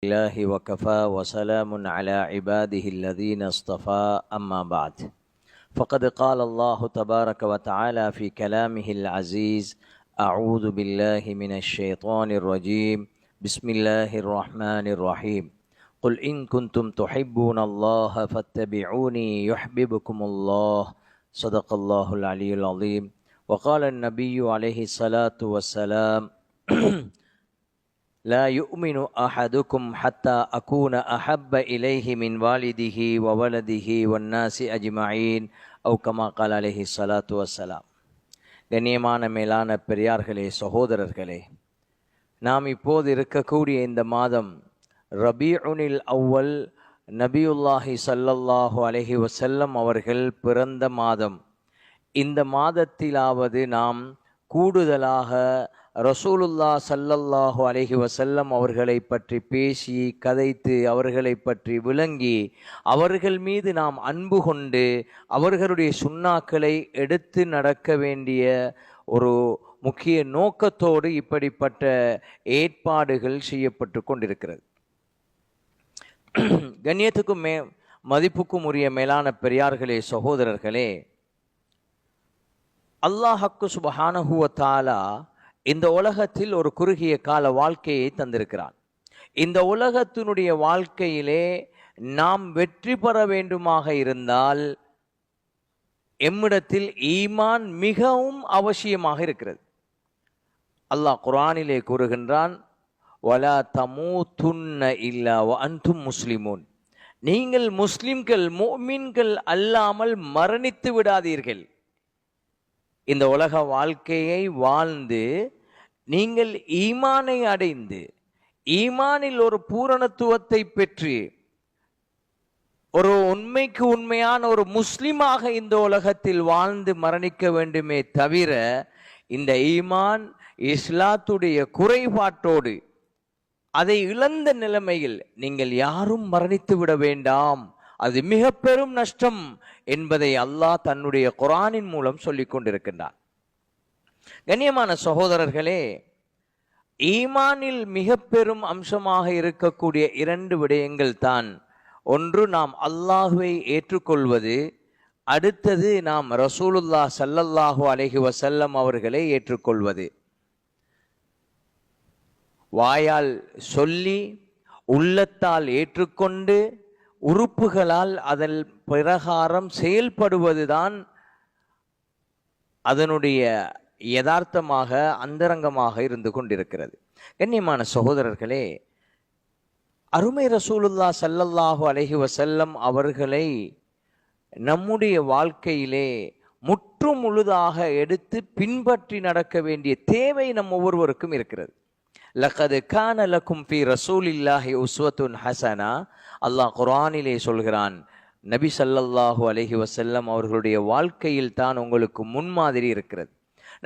الله وكفى وسلام على عباده الذين اصطفى أما بعد فقد قال الله تبارك وتعالى في كلامه العزيز أعوذ بالله من الشيطان الرجيم بسم الله الرحمن الرحيم قل إن كنتم تحبون الله فاتبعوني يحببكم الله صدق الله العلي العظيم وقال النبي عليه الصلاة والسلام لا يؤمن أحدكم حتى أكون أحب إليه من والده وولده والناس أجمعين أو كما قال عليه الصلاة والسلام. கண்ணியமான மேலான பெரியார்களே, சகோதரர்களே, நாம் இப்போது இருக்கக்கூடிய இந்த மாதம் ரபீஉனில் அவ்வல், நபியுல்லாஹி ஸல்லல்லாஹு அலைஹி வஸல்லம் அவர்கள் பிறந்த மாதம். இந்த மாதத்திலாவது நாம் கூடுதலாக ரசூலுல்லாஹ் ஸல்லல்லாஹு அலைஹி வஸல்லம் அவர்களை பற்றி பேசி கதைத்து அவர்களை பற்றி விளங்கி அவர்கள் மீது நாம் அன்பு கொண்டு அவர்களுடைய சுன்னாக்களை எடுத்து நடக்க வேண்டிய ஒரு முக்கிய நோக்கத்தோடு இப்படிப்பட்ட ஏற்பாடுகள் செய்யப்பட்டு கொண்டிருக்கிறது. கண்ணியத்துக்கும் மதிப்புக்கும் உரிய மேலான பெரியார்களே, சகோதரர்களே, அல்லாஹ் சுப்ஹானஹு வ தஆலா இந்த உலகத்தில் ஒரு குறுகிய கால வாழ்க்கையை தந்திருக்கிறான். இந்த உலகத்தினுடைய வாழ்க்கையிலே நாம் வெற்றி பெற வேண்டுமாக இருந்தால் எம்மிடத்தில் ஈமான் மிகவும் அவசியமாக இருக்கிறது. அல்லாஹ் குர்ஆனிலே கூறுகின்றான், வலா தமூதுன்ன இல்லா வ அன்தும் முஸ்லிமூன், நீங்கள் முஸ்லிம்கள் முஃமின்கள் அல்லாமல் மரணித்து விடாதீர்கள். இந்த உலக வாழ்க்கையை வாழ்ந்து நீங்கள் ஈமானை அடைந்து ஈமானில் ஒரு பூரணத்துவத்தை பெற்று ஒரு உண்மைக்கு உண்மையான ஒரு முஸ்லிமாக இந்த உலகத்தில் வாழ்ந்து மரணிக்க வேண்டுமே தவிர இந்த ஈமான் இஸ்லாத்துடைய குறைபாட்டோடு அதை இழந்த நிலைமையில் நீங்கள் யாரும் மரணித்து விட வேண்டாம், அது மிக பெரும் நஷ்டம் என்பதை அல்லாஹ் தன்னுடைய குர்ஆனின் மூலம் சொல்லிக் கொண்டிருக்கின்றார். கண்ணியமான சகோதரர்களே, ஈமானில் மிக பெரும் அம்சமாக இருக்கக்கூடிய இரண்டு விடயங்கள் தான். ஒன்று, நாம் அல்லாஹ்வை ஏற்றுக்கொள்வது. அடுத்தது, நாம் ரசூலுல்லாஹ் ஸல்லல்லாஹு அலைஹி வஸல்லம் அவர்களை ஏற்றுக்கொள்வது. வாயால் சொல்லி உள்ளத்தால் ஏற்றுக்கொண்டு உறுப்புகளால் அதன் பிரகாரம் செயல்படுவதுதான் அதனுடைய யதார்த்தமாக அந்தரங்கமாக இருந்து கொண்டிருக்கிறது. கண்ணியமான சகோதரர்களே, அருமை ரசூலுல்லாஹ் ஸல்லல்லாஹு அலைஹி வஸல்லம் அவர்களை நம்முடைய வாழ்க்கையிலே முற்று முழுதாக எடுத்து பின்பற்றி நடக்க வேண்டிய தேவை நம் ஒவ்வொருவருக்கும் இருக்கிறது. லகத் கான லக்கும் ஃபீ ரசூலில்லாஹி உஸ்வத்துன் ஹஸனா, அல்லாஹ் குர்ஆனிலே சொல்கிறான், நபி ஸல்லல்லாஹு அலைஹி வஸல்லம் அவர்களுடைய வாழ்க்கையில் தான் உங்களுக்கு முன்மாதிரி இருக்கிறது.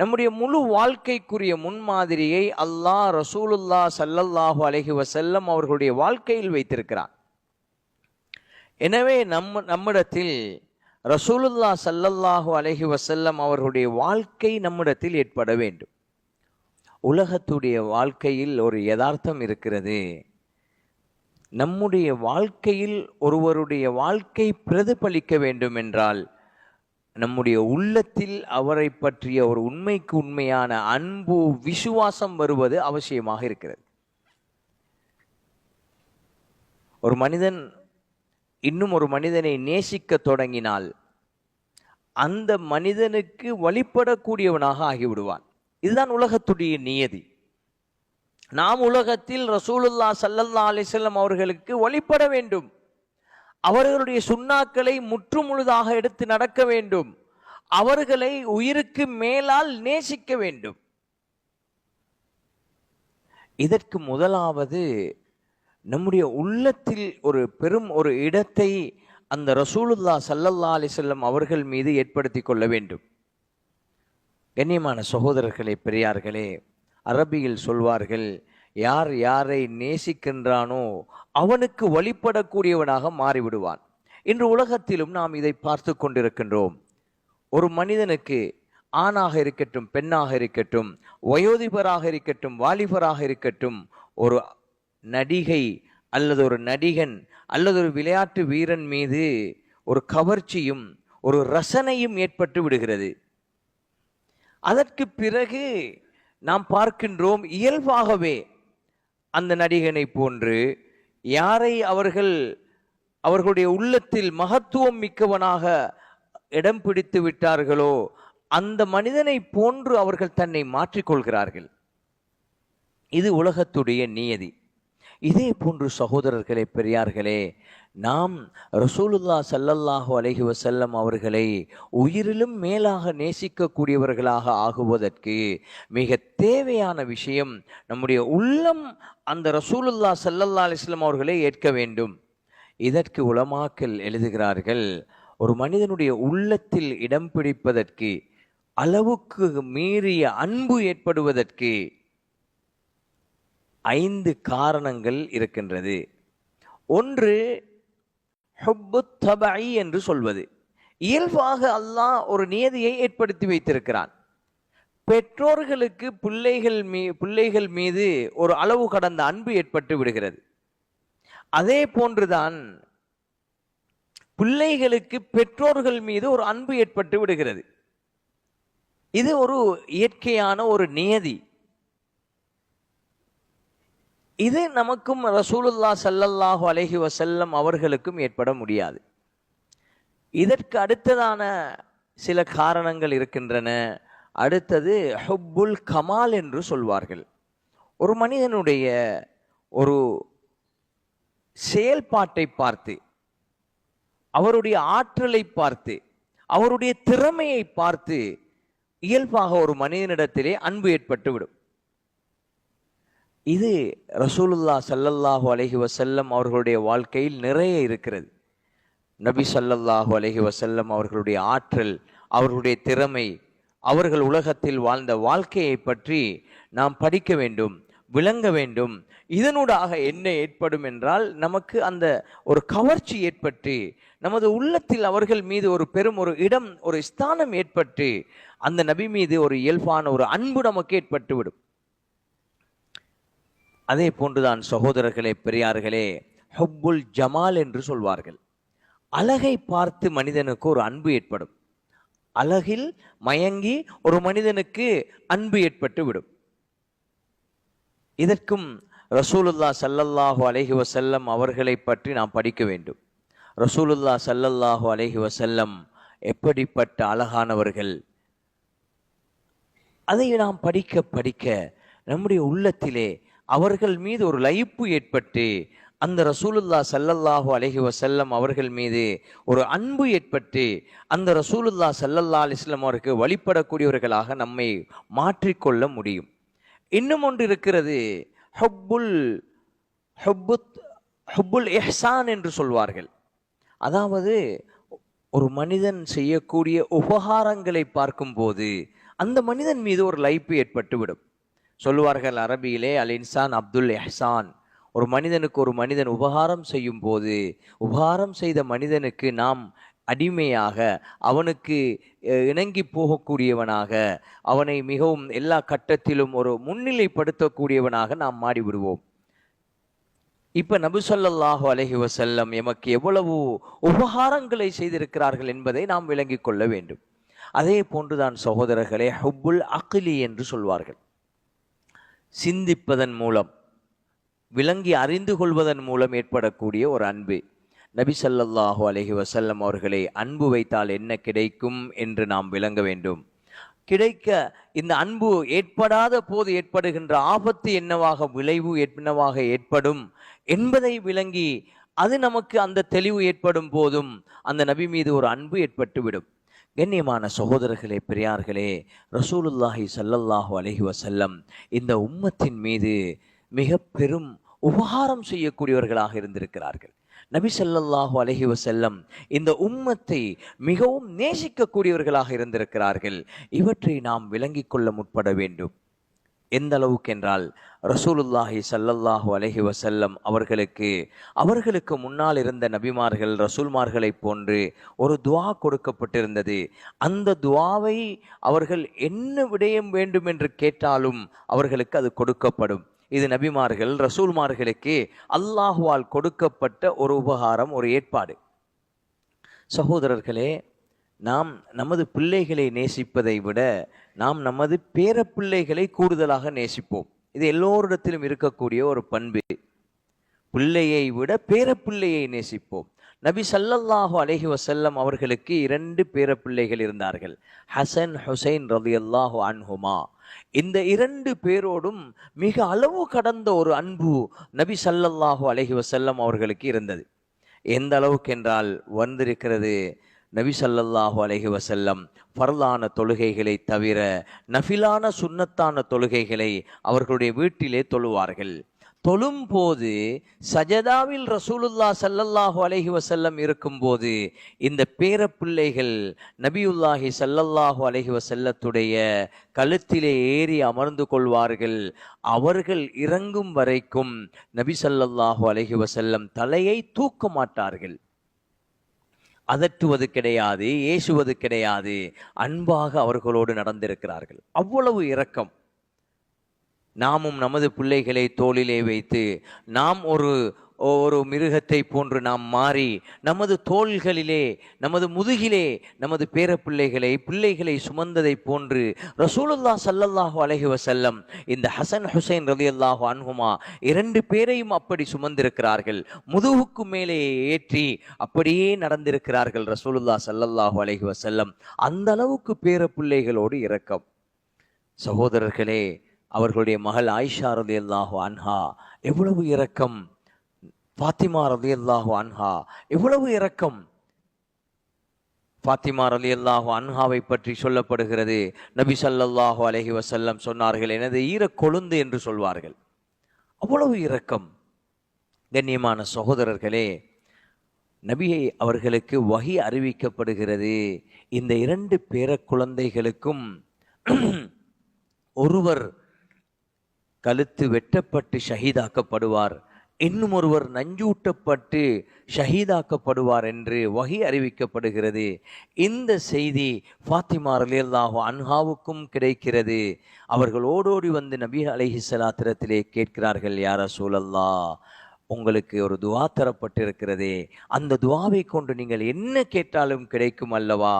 நம்முடைய முழு வாழ்க்கைக்குரிய முன்மாதிரியை அல்லாஹ் ரசூலுல்லாஹ் ஸல்லல்லாஹு அலைஹி வஸல்லம் அவர்களுடைய வாழ்க்கையில் வைத்திருக்கிறான். எனவே நம்மிடத்தில் ரசூலுல்லாஹ் ஸல்லல்லாஹு அலைஹி வஸல்லம் அவர்களுடைய வாழ்க்கை நம்மிடத்தில் ஏற்பட வேண்டும். உலகத்துடைய வாழ்க்கையில் ஒரு யதார்த்தம் இருக்கிறது. நம்முடைய வாழ்க்கையில் ஒருவருடைய வாழ்க்கை பிரதிபலிக்க வேண்டும் என்றால் நம்முடைய உள்ளத்தில் அவரை பற்றிய ஒரு உண்மைக்கு உண்மையான அன்பு, விசுவாசம் வருவது அவசியமாக இருக்கிறது. ஒரு மனிதன் இன்னும் ஒரு மனிதனை நேசிக்க தொடங்கினால் அந்த மனிதனுக்கு வழிபடக்கூடியவனாக ஆகிவிடுவான். இதுதான் உலகத்துடைய நியதி. நாம் உலகத்தில் ரசூலுல்லாஹ் ஸல்லல்லாஹு அலைஹி வஸல்லம் அவர்களுக்கு வழிபட வேண்டும். அவர்களுடைய சுன்னாக்களை முற்று முழுதாக எடுத்து நடக்க வேண்டும். அவர்களை உயிருக்கு மேலால் நேசிக்க வேண்டும். இதற்கு முதலாவது நம்முடைய உள்ளத்தில் ஒரு பெரும் ஒரு இடத்தை அந்த ரசூலுல்லாஹ் ஸல்லல்லாஹு அலைஹி வஸல்லம் அவர்கள் மீது ஏற்படுத்தி கொள்ள வேண்டும். கண்ணியமான சகோதரர்களே, பெரியார்களே, அரபியில் சொல்வார்கள், யார் யாரை நேசிக்கின்றானோ அவனுக்கு வழிபடக்கூடியவனாக மாறிவிடுவான். இன்று உலகத்திலும் நாம் இதை பார்த்து கொண்டிருக்கின்றோம். ஒரு மனிதனுக்கு ஆணாக இருக்கட்டும், பெண்ணாக இருக்கட்டும், வயோதிபராக இருக்கட்டும், வாலிபராக இருக்கட்டும், ஒரு நடிகை அல்லது ஒரு நடிகன் அல்லது ஒரு விளையாட்டு வீரன் மீது ஒரு கவர்ச்சியும் ஒரு ரசனையும் ஏற்பட்டு விடுகிறது. அதற்கு பிறகு நாம் பார்க்கின்றோம், இயல்பாகவே அந்த நடிகனை போன்று யாரை அவர்களுடைய உள்ளத்தில் மகத்துவம் மிக்கவனாக இடம் பிடித்து விட்டார்களோ அந்த மனிதனை போன்று அவர்கள் தன்னை மாற்றிக்கொள்கிறார்கள். இது உலகத்துடைய நியதி. இதே போன்று சகோதரர்களே, பெரியார்களே, நாம் ரசூலுல்லாஹ் ஸல்லல்லாஹு அலைஹி வஸல்லம் அவர்களை உயிரிலும் மேலாக நேசிக்கக்கூடியவர்களாக ஆகுவதற்கு மிக தேவையான விஷயம், நம்முடைய உள்ளம் அந்த ரசூலுல்லாஹ் ஸல்லல்லாஹு அலைஹி வஸல்லம் அவர்களை ஏற்க வேண்டும். இதற்கு உலமாக்கள் எழுதுகிறார்கள், ஒரு மனிதனுடைய உள்ளத்தில் இடம் பிடிப்பதற்கு, அளவுக்கு மீறிய அன்பு ஏற்படுவதற்கு 5 காரணங்கள் இருக்கின்றது. ஒன்று, ஹுப்புத் தபஇ என்று சொல்வது. இயல்பாக அல்லாஹ் ஒரு நியதியை ஏற்படுத்தி வைத்திருக்கிறான். பெற்றோர்களுக்கு பிள்ளைகள் மீது ஒரு அளவு கடந்த அன்பு ஏற்பட்டு விடுகிறது. அதே போன்றுதான் பிள்ளைகளுக்கு பெற்றோர்கள் மீது ஒரு அன்பு ஏற்பட்டு விடுகிறது. இது ஒரு இயற்கையான ஒரு நியதி. இது நமக்கும் ரசூலுல்லாஹ் ஸல்லல்லாஹு அலைஹி வஸல்லம் அவர்களுக்கும் ஏற்பட முடியாது. இதற்கு அடுத்ததான சில காரணங்கள் இருக்கின்றன. அடுத்தது ஹுப்புல் கமால் என்று சொல்வார்கள். ஒரு மனிதனுடைய ஒரு செயல்பாட்டை பார்த்து, அவருடைய ஆற்றலை பார்த்து, அவருடைய திறமையை பார்த்து இயல்பாக ஒரு மனிதனிடத்திலே அன்பு ஏற்பட்டுவிடும். இது ரசூலுல்லாஹ் ஸல்லல்லாஹு அலைஹி வஸல்லம் அவர்களுடைய வாழ்க்கையில் நிறைய இருக்கிறது. நபி ஸல்லல்லாஹு அலைஹி வஸல்லம் அவர்களுடைய ஆற்றல், அவர்களுடைய திறமை, அவர்கள் உலகத்தில் வாழ்ந்த வாழ்க்கையை பற்றி நாம் படிக்க வேண்டும், விளங்க வேண்டும். இதனூடாக என்ன ஏற்படும் என்றால், நமக்கு அந்த ஒரு கவர்ச்சி ஏற்பட்டு, நமது உள்ளத்தில் அவர்கள் மீது ஒரு பெரும் ஒரு இடம், ஒரு ஸ்தானம் ஏற்பட்டு, அந்த நபி மீது ஒரு இயல்பான ஒரு அன்பு நமக்கு ஏற்பட்டுவிடும். அதே போன்றுதான் சகோதரர்களே, பெரியார்களே, ஹுப்புல் ஜமால் என்று சொல்வார்கள். அழகை பார்த்து மனிதனுக்கு ஒரு அன்பு ஏற்படும். அழகில் மயங்கி ஒரு மனிதனுக்கு அன்பு ஏற்பட்டு விடும். இதற்கும் ரசூலுல்லாஹ் ஸல்லல்லாஹு அலைஹி வஸல்லம் அவர்களை பற்றி நாம் படிக்க வேண்டும். ரசூலுல்லாஹ் ஸல்லல்லாஹு அலைஹி வஸல்லம் எப்படிப்பட்ட அழகானவர்கள், அதை நாம் படிக்க படிக்க நம்முடைய உள்ளத்திலே அவர்கள் மீது ஒரு லயிப்பு ஏற்பட்டு, அந்த ரசூலுல்லாஹ் ஸல்லல்லாஹு அலைஹி வஸல்லம் அவர்கள் மீது ஒரு அன்பு ஏற்பட்டு, அந்த ரசூலுல்லாஹ் ஸல்லல்லாஹு அலைஹி வஸல்லம் அவருக்கு வழிபடக்கூடியவர்களாக நம்மை மாற்றிக்கொள்ள முடியும். இன்னும் ஒன்று இருக்கிறது, ஹுப்புல் இஹ்சான் என்று சொல்வார்கள். அதாவது ஒரு மனிதன் செய்யக்கூடிய உபகாரங்களை பார்க்கும்போது அந்த மனிதன் மீது ஒரு லயிப்பு ஏற்பட்டுவிடும். சொல்லுவார்கள் அரபியிலே, அல் இன்சான் அப்துல் இஹ்சான். ஒரு மனிதனுக்கு ஒரு மனிதன் உபகாரம் செய்யும் போது, உபகாரம் செய்த மனிதனுக்கு நாம் அடிமையாக, அவனுக்கு இணங்கி போகக்கூடியவனாக, அவனை மிகவும் எல்லா கட்டத்திலும் ஒரு முன்னிலைப்படுத்தக்கூடியவனாக நாம் மாறிவிடுவோம். இப்ப நபி ஸல்லல்லாஹு அலைஹி வஸல்லம் எமக்கு எவ்வளவு உபகாரங்களை செய்திருக்கிறார்கள் என்பதை நாம் விளங்கிக் கொள்ள வேண்டும். அதே போன்றுதான் சகோதரர்களே, ஹுப்புல் அக்லி என்று சொல்வார்கள். சிந்திப்பதன் மூலம், விளங்கி அறிந்து கொள்வதன் மூலம் ஏற்படக்கூடிய ஒரு அன்பு. நபி ஸல்லல்லாஹு அலைஹி வஸல்லம் அவர்களை அன்பு வைத்தால் என்ன கிடைக்கும் என்று நாம் விளங்க வேண்டும். இந்த அன்பு ஏற்படாத போது ஏற்படுகின்ற ஆபத்து என்னவாக, விளைவு என்னவாக ஏற்படும் என்பதை விளங்கி, அது நமக்கு அந்த தெளிவு ஏற்படும் போதும் அந்த நபி மீது ஒரு அன்பு ஏற்பட்டுவிடும். கண்ணியமான சகோதரர்களே, பெரியார்களே, ரசூலுல்லாஹி ஸல்லல்லாஹு அலைஹி வஸல்லம் இந்த உம்மத்தின் மீது மிக பெரும் உபகாரம் செய்யக்கூடியவர்களாக இருந்திருக்கிறார்கள். நபி ஸல்லல்லாஹு அலைஹி வஸல்லம் இந்த உம்மத்தை மிகவும் நேசிக்கக்கூடியவர்களாக இருந்திருக்கிறார்கள். இவற்றை நாம் விளங்கிக் கொள்ள முற்பட வேண்டும். எந்த அளவுக்கு என்றால், ரசூலுல்லாஹி ஸல்லல்லாஹு அலைஹி வஸல்லம் அவர்களுக்கு முன்னால் இருந்த நபிமார்கள், ரசூல்மார்களை போன்று ஒரு துஆ கொடுக்கப்பட்டிருந்தது. அந்த துஆவை அவர்கள் என்ன விடயம் வேண்டும் என்று கேட்டாலும் அவர்களுக்கு அது கொடுக்கப்படும். இது நபிமார்கள் ரசூல்மார்களுக்கு அல்லாஹுவால் கொடுக்கப்பட்ட ஒரு உபகாரம், ஒரு ஏற்பாடு. சகோதரர்களே, நாம் நமது பிள்ளைகளை நேசிப்பதை விட நாம் நமது பேரப்பிள்ளைகளை கூடுதலாக நேசிப்போம். இது எல்லோரிடத்திலும் இருக்கக்கூடிய ஒரு பண்பு. பிள்ளையை விட பேரப்பிள்ளையை நேசிப்போம். நபி ஸல்லல்லாஹு அலைஹி வஸல்லம் அவர்களுக்கு 2 பேரப்பிள்ளைகள் இருந்தார்கள், ஹசன் ஹுசைன் ரலியல்லாஹு அன்ஹுமா. இந்த 2 பேரோடும் மிக அளவு கடந்த ஒரு அன்பு நபி ஸல்லல்லாஹு அலைஹி வஸல்லம் அவர்களுக்கு இருந்தது. எந்த அளவுக்கு என்றால், வந்திருக்கிறது, நபி ஸல்லல்லாஹு அலைஹி வஸல்லம் ஃபர்லான தொழுகைகளை தவிர நஃபிலான சுன்னத்தான தொழுகைகளை அவர்களுடைய வீட்டிலே தொழுவார்கள். தொழும் போது சஜதாவில் ரசூலுல்லாஹ் ஸல்லல்லாஹு அலைஹி வஸல்லம் இருக்கும்போது இந்த பேரப்பிள்ளைகள் நபியுல்லாஹி ஸல்லல்லாஹு அலைஹி வஸல்லத்துடைய கழுத்திலே ஏறி அமர்ந்து கொள்வார்கள். அவர்கள் இறங்கும் வரைக்கும் நபி ஸல்லல்லாஹு அலைஹி வஸல்லம் தலையை தூக்க மாட்டார்கள். அதட்டுவது கிடையாது, ஏசுவது கிடையாது. அன்பாக அவர்களோடு நடந்திருக்கிறார்கள். அவ்வளவு இரக்கம். நாமும் நமது பிள்ளைகளை தோளிலே வைத்து நாம் ஒரு மிருகத்தை போன்று நாம் மாறி நமது தோள்களிலே, நமது முதுகிலே நமது பிள்ளைகளை சுமந்ததை போன்று ரசூலுல்லாஹ் ஸல்லல்லாஹு அலைஹி வஸல்லம் இந்த ஹசன் ஹுசைன் ரலியல்லாஹு அன்ஹுமா 2 பேரையும் அப்படி சுமந்திருக்கிறார்கள். முதுகுக்கு மேலே ஏற்றி அப்படியே நடந்திருக்கிறார்கள் ரசூலுல்லாஹ் ஸல்லல்லாஹு அலைஹி வஸல்லம். அந்த அளவுக்கு பேரப்பிள்ளைகளோடு இரக்கம். சகோதரர்களே, அவர்களுடைய மகள் ஆயிஷா ரலியல்லாஹு அன்ஹா எவ்வளவு இரக்கம், ஃபாத்திமா ரலியல்லாஹு அன்ஹா எவ்வளவு இரக்கம். ஃபாத்திமா ரலியல்லாஹு அன்ஹாவை பற்றி சொல்லப்படுகிறது, நபி ஸல்லல்லாஹு அலைஹி வஸல்லம் சொன்னார்கள், எனது ஈரக்கொழுந்து என்று சொல்வார்கள். அவ்வளவு இரக்கம். கண்ணியமான சகோதரர்களே, நபியை அவர்களுக்கு வஹி அறிவிக்கப்படுகிறது. இந்த 2 பேர குழந்தைகளுக்கும் ஒருவர் கழுத்து வெட்டப்பட்டு ஷஹீதாக்கப்படுவார், இன்னும் ஒருவர் நஞ்சூட்டப்பட்டு ஷஹீதாக்கப்படுவார் என்று வஹி அறிவிக்கப்படுகிறது. இந்த செய்தி ஃபாத்திமா ரலியல்லாஹு அன்ஹாவுக்கும் கிடைக்கிறது. அவர்கள் ஓடோடி வந்து நபி அலைஹிஸ்ஸலாத்திரத்திலே கேட்கிறார்கள், யா ரசூலல்லாஹ், உங்களுக்கு ஒரு துவா தரப்பட்டிருக்கிறதே, அந்த துவாவை கொண்டு நீங்கள் என்ன கேட்டாலும் கிடைக்கும் அல்லவா?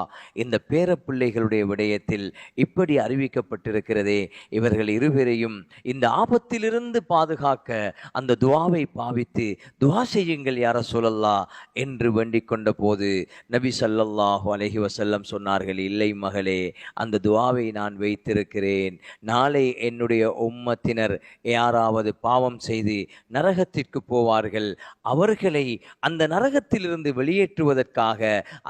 இந்த பேரப்பிள்ளைகளுடைய விடயத்தில் இப்படி அறிவிக்கப்பட்டிருக்கிறதே, இவர்கள் இருவரையும் இந்த ஆபத்திலிருந்து பாதுகாக்க அந்த துவாவை பாவித்து துவா செய்யுங்கள் யா ரசூலல்லாஹ் என்று வேண்டிக் கொண்ட போது நபி ஸல்லல்லாஹு அலைஹி வஸல்லம் சொன்னார்கள், இல்லை மகளே, அந்த துவாவை நான் வைத்திருக்கிறேன். நாளை என்னுடைய உம்மத்தினர் யாராவது பாவம் செய்து நரகத்திற்கு போவார்கள், அவர்களை அந்த நரகத்திலிருந்து வெளியேற்றுவதற்காக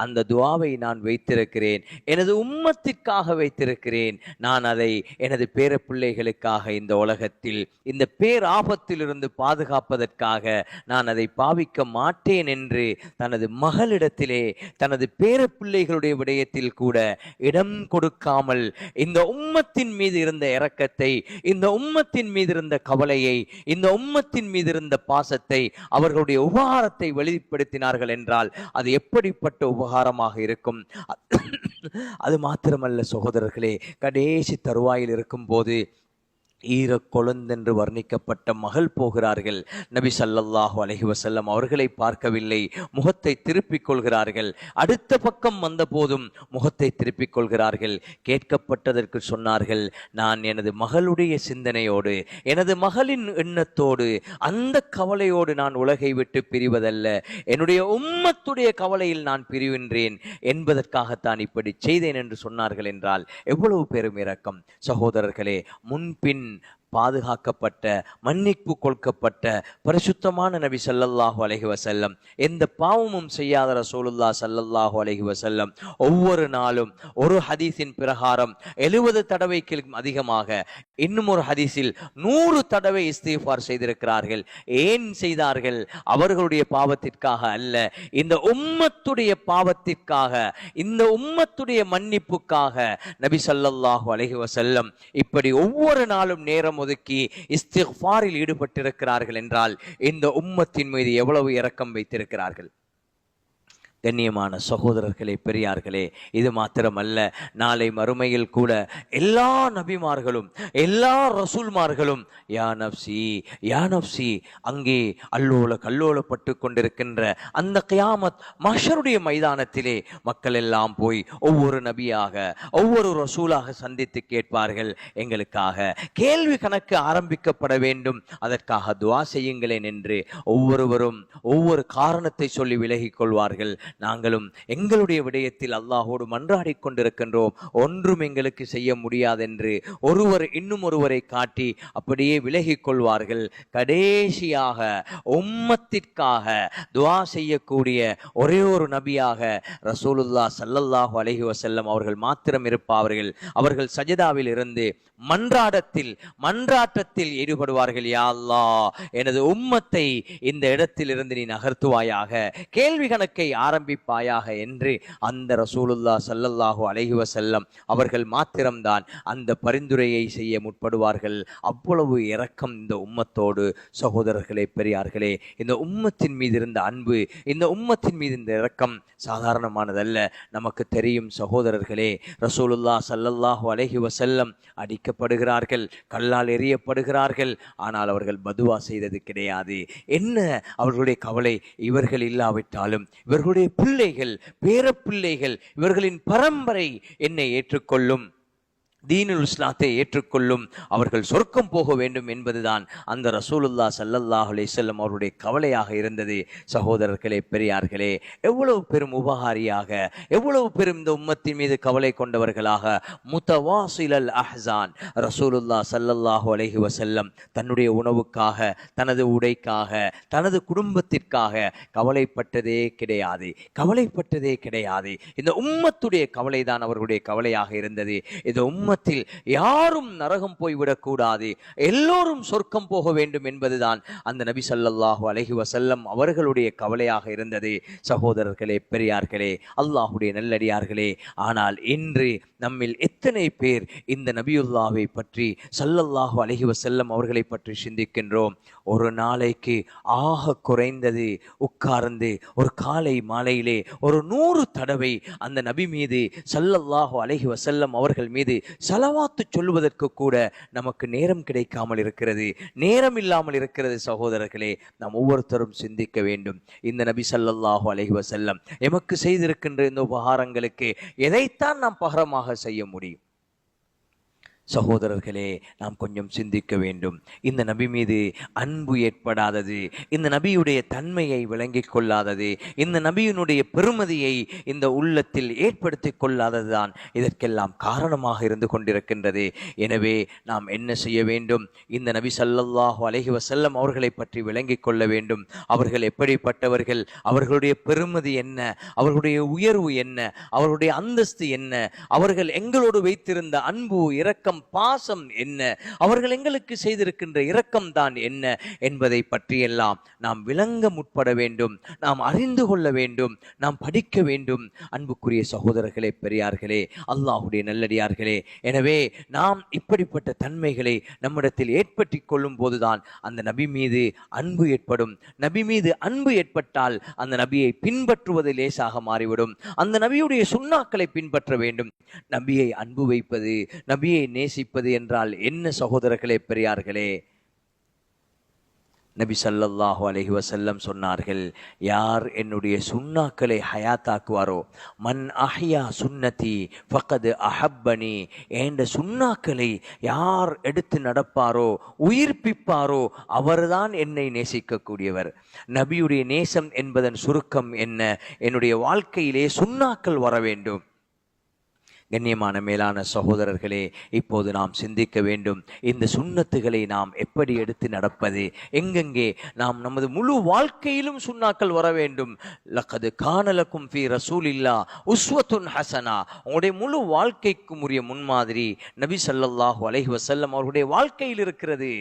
அந்த துஆவை நான் வைத்திருக்கிறேன், எனது உம்மத்திற்காக வைத்திருக்கிறேன். நான் அதை எனது பேரப்பிள்ளைகளுக்காக இந்த உலகத்தில் இந்த பேராபத்திலிருந்து பாதுகாப்பதற்காக நான் அதை பாவிக்க மாட்டேன் என்று தனது மகளிடத்திலே தனது பேரப்பிள்ளைகளுடைய விடயத்தில் கூட இடம் கொடுக்காமல் இந்த உம்மத்தின் மீது இருந்த இரக்கத்தை, இந்த உம்மத்தின் மீது இருந்த கவலையை, இந்த உம்மத்தின் மீது இருந்த பாசத்தை, அவர்களுடைய உபகாரத்தை வெளிப்படுத்தினார்கள் என்றால் அது எப்படிப்பட்ட உபகாரமாக இருக்கும். அது மாத்திரமல்ல சகோதரர்களே, கடைசி தருவாயில் இருக்கும் போது ஈர கொழுந்தென்று வர்ணிக்கப்பட்ட மகள் போகிறார்கள். நபி ஸல்லல்லாஹு அலைஹி வஸல்லம் அவர்களை பார்க்கவில்லை, முகத்தை திருப்பிக் கொள்கிறார்கள். அடுத்த பக்கம் வந்த போதும் முகத்தை திருப்பிக் கொள்கிறார்கள். கேட்கப்பட்டதற்கு சொன்னார்கள், நான் எனது மகளுடைய சிந்தனையோடு, எனது மகளின் எண்ணத்தோடு, அந்த கவலையோடு நான் உலகை விட்டு பிரிவதல்ல, என்னுடைய உம்மத்துடைய கவலையில் நான் பிரிவின்றேன் என்பதற்காகத்தான் இப்படி செய்தேன் என்று சொன்னார்கள் என்றால் எவ்வளவு பெரும் இரக்கம். சகோதரர்களே, முன்பின் பாதுகாக்கப்பட்ட, மன்னிப்பு கொடுக்கப்பட்ட பரிசுத்தமான நபி ஸல்லல்லாஹு அலைஹி வஸல்லம், எந்த பாவமும் செய்யாத ரசூலுல்லாஹ் ஸல்லல்லாஹு அலைஹி வஸல்லம் ஒவ்வொரு நாளும் ஒரு ஹதீஸின் பிரகாரம் 70 தடவைக்கு அதிகமாக, இன்னும் ஒரு ஹதீஸில் 100 தடவை இஸ்திக்ஃபார் செய்திருக்கிறார்கள். ஏன் செய்தார்கள்? அவர்களுடைய பாவத்திற்காக அல்ல, இந்த உம்மத்துடைய பாவத்திற்காக, இந்த உம்மத்துடைய மன்னிப்புக்காக நபி ஸல்லல்லாஹு அலைஹி வஸல்லம் இப்படி ஒவ்வொரு நாளும் நேரம் ஒதுக்கி இஸ்திக்ஃபாரில் ஈடுபட்டிருக்கிறார்கள் என்றால் இந்த உம்மத்தின் மீது எவ்வளவு இரக்கம் வைத்திருக்கிறார்கள். கண்ணியமான சகோதரர்களே, பெரியார்களே, இது மாத்திரமல்ல, நாளை மறுமையில் கூட எல்லா நபிமார்களும் எல்லா ரசூல்மார்களும் யா நப்சி யா நப்சி அங்கே கல்லோலப்பட்டு கொண்டிருக்கின்ற அந்த கியாமத் மஹ்ஷருடைய மைதானத்திலே மக்கள் எல்லாம் போய் ஒவ்வொரு நபியாக ஒவ்வொரு ரசூலாக சந்தித்து கேட்பார்கள், எங்களுக்காக கேள்வி கணக்கு ஆரம்பிக்கப்பட வேண்டும், அதற்காக துஆ செய்யுங்களேன் என்று ஒவ்வொருவரும் ஒவ்வொரு காரணத்தை சொல்லி விலகிக் கொள்வார்கள். நாங்களும் எங்களுடைய விடயத்தில் அல்லாஹோடு மன்றாடி கொண்டிருக்கின்றோம், ஒன்றும் எங்களுக்கு செய்ய முடியாதென்று ஒருவர் இன்னும் ஒருவரை காட்டி அப்படியே விலகிக் கொள்வார்கள். கடைசியாக உம்மத்திற்காக துஆ செய்யக்கூடிய ஒரே ஒரு நபியாக ரசூலுல்லாஹ் ஸல்லல்லாஹு அலைஹி வஸல்லம் அவர்கள் மாத்திரம் இருப்பார்கள். அவர்கள் சஜதாவில் இருந்து மன்றாட்டத்தில் ஈடுபடுவார்கள். யா அல்லாஹ், எனது உம்மத்தை இந்த இடத்திலிருந்து நீ நகர்த்துவாயாக, கேள்வி கணக்கை ஆரம்பிப்பாயாக என்று அந்த ரசூலுல்லாஹ் ஸல்லல்லாஹு அலைஹி வஸல்லம் அவர்கள் மாத்திரம்தான் அந்த பரிந்துரையை செய்ய முற்படுவார்கள். அவ்வளவு இரக்கம் இந்த உம்மத்தோடு. சகோதரர்களே, பெரியார்களே, இந்த உம்மத்தின் மீது இருந்த அன்பு, இந்த உம்மத்தின் மீது இந்த இரக்கம் சாதாரணமானதல்ல. நமக்கு தெரியும் சகோதரர்களே, ரசூலுல்லாஹ் ஸல்லல்லாஹு அலைஹி வஸல்லம் அடிக்கப்படுகிறார்கள், கல்லால் எறியப்படுகிறார்கள். ஆனால் அவர்கள் பதுவா செய்தது கிடையாது. என்ன அவர்களுடைய கவலை? இவர்கள் இல்லாவிட்டாலும் இவர்களுடைய பிள்ளைகள், பேரப்பிள்ளைகள், இவர்களின் பரம்பரை என்னை ஏற்றுக்கொள்ளும், தீனுல் இஸ்லாத்தை ஏற்றுக்கொள்ளும், அவர்கள் சொர்க்கம் போக வேண்டும் என்பதுதான் அந்த ரசூலுல்லாஹ் ஸல்லல்லாஹு அலைஹி வஸல்லம் அவருடைய கவலையாக இருந்தது. சகோதரர்களே, பெரியார்களே, எவ்வளவு பெரும் உபகாரியாக, எவ்வளவு பெரும் இந்த உம்மத்தின் மீது கவலை கொண்டவர்களாக முத்தவாசிலல் அஹ்ஸான் ரசூலுல்லாஹ் ஸல்லல்லாஹு அலைஹி வஸல்லம் தன்னுடைய உணவுக்காக, தனது உடைக்காக, தனது குடும்பத்திற்காக கவலைப்பட்டதே கிடையாது. இந்த உம்மத்துடைய கவலைதான் அவர்களுடைய கவலையாக இருந்தது. இந்த உம்மத்தில் யாரும் நரகம் போய்விடக்கூடாது, எல்லோரும் சொர்க்கம் போக வேண்டும் என்பதுதான் அந்த நபி ஸல்லல்லாஹு அலைஹி வஸல்லம் அவர்களுடைய கவலையாக இருந்தது. சகோதரர்களே, பெரியார்களே, அல்லாஹ்வுடைய நல்லடியார்களே, ஆனால் இன்று நம்மில் எத்தனை பேர் இந்த நபியுல்லாவை பற்றி, ஸல்லல்லாஹு அலைஹி வஸல்லம் அவர்களை பற்றி சிந்திக்கின்றோம்? ஒரு நாளைக்கு ஆக குறைந்தது உட்கார்ந்து ஒரு காலை மாலையிலே ஒரு 100 தடவை அந்த நபி மீது, ஸல்லல்லாஹு அலைஹி வஸல்லம் அவர்கள் மீது ஸலவாத்து சொல்வதற்கு கூட நமக்கு நேரம் கிடைக்காமல் இருக்கிறது, நேரம் இல்லாமல் இருக்கிறது. சகோதரர்களே, நாம் ஒவ்வொருத்தரும் சிந்திக்க வேண்டும். இந்த நபி ஸல்லல்லாஹு அலைஹி வஸல்லம் எமக்கு செய்திருக்கின்ற இந்த உபகாரங்களுக்கு எதைத்தான் நாம் பகரமாக செய்ய முடியும்? சகோதரர்களே, நாம் கொஞ்சம் சிந்திக்க வேண்டும். இந்த நபி மீது அன்பு ஏற்படாதது, இந்த நபியுடைய தன்மையை விளங்கிக் கொள்ளாதது, இந்த நபியினுடைய பெருமதியை இந்த உள்ளத்தில் ஏற்படுத்தி கொள்ளாததுதான் இதற்கெல்லாம் காரணமாக இருந்து கொண்டிருக்கின்றது. எனவே நாம் என்ன செய்ய வேண்டும்? இந்த நபி ஸல்லல்லாஹு அலைஹி வஸல்லம் அவர்களை பற்றி விளங்கிக் கொள்ள வேண்டும். அவர்கள் எப்படிப்பட்டவர்கள், அவர்களுடைய பெருமதி என்ன, அவர்களுடைய உயர்வு என்ன, அவர்களுடைய அந்தஸ்து என்ன, அவர்கள் எங்களோடு வைத்திருந்த அன்பு, இரக்கம், பாசம் என்ன, அவர்கள் எங்களுக்கு செய்திருக்கின்ற இரக்கம் தான் என்ன என்பதை பற்றியெல்லாம் நாம் விளங்க முற்பட வேண்டும், நாம் அறிந்து கொள்ள வேண்டும், நாம் படிக்க வேண்டும். அன்புக்குரிய சகோதரர்களே, பெரியார்களே, அல்லாஹ்வுடைய நல்லடியார்களே, எனவே நாம் இப்படிப்பட்ட தன்மைகளை நம்மிடத்தில் ஏற்படுத்திக் கொள்ளும் போதுதான் அந்த நபி மீது அன்பு ஏற்படும். நபி மீது அன்பு ஏற்பட்டால் அந்த நபியை பின்பற்றுவது லேசாக மாறிவிடும். அந்த நபியுடைய சுன்னாக்களை பின்பற்ற வேண்டும். நபியை அன்பு வைப்பது, நபியை நேசிப்பது என்றால் என்ன சகோதரர்களே, பெரியார்களே? நபி ஸல்லல்லாஹு அலைஹி வஸல்லம் சொன்னார்கள், யார் என்னுடைய சுன்னாக்களை ஹயாத்தாக்குவாரோ, மன் அஹ்யா சுன்னதி ஃபகத் அஹப்பனி, என்ற சுன்னாக்களை யார் எடுத்து நடப்பாரோ, உயிர்ப்பிப்பாரோ, அவர்தான் என்னை நேசிக்கக்கூடியவர். நபியுடைய நேசம் என்பதன் சுருக்கம் என்ன? என்னுடைய வாழ்க்கையிலே சுன்னாக்கள் வர வேண்டும். கண்ணியமான மேலான சகோதரர்களே, இப்போது நாம் சிந்திக்க வேண்டும், இந்த சுன்னத்துகளை நாம் எப்படி எடுத்து நடப்பது? எங்கெங்கே நாம் நமது முழு வாழ்க்கையிலும் சுன்னாக்கள் வர வேண்டும். லக்கது கானலக்கும் ஃபீ ரசூலில்லாஹ் உஸ்வத்துன் ஹசனா, உங்களுடைய முழு வாழ்க்கைக்கும் உரிய முன்மாதிரி நபி ஸல்லல்லாஹு அலைஹி வஸல்லம் அவருடைய வாழ்க்கையில் இருக்கிறது.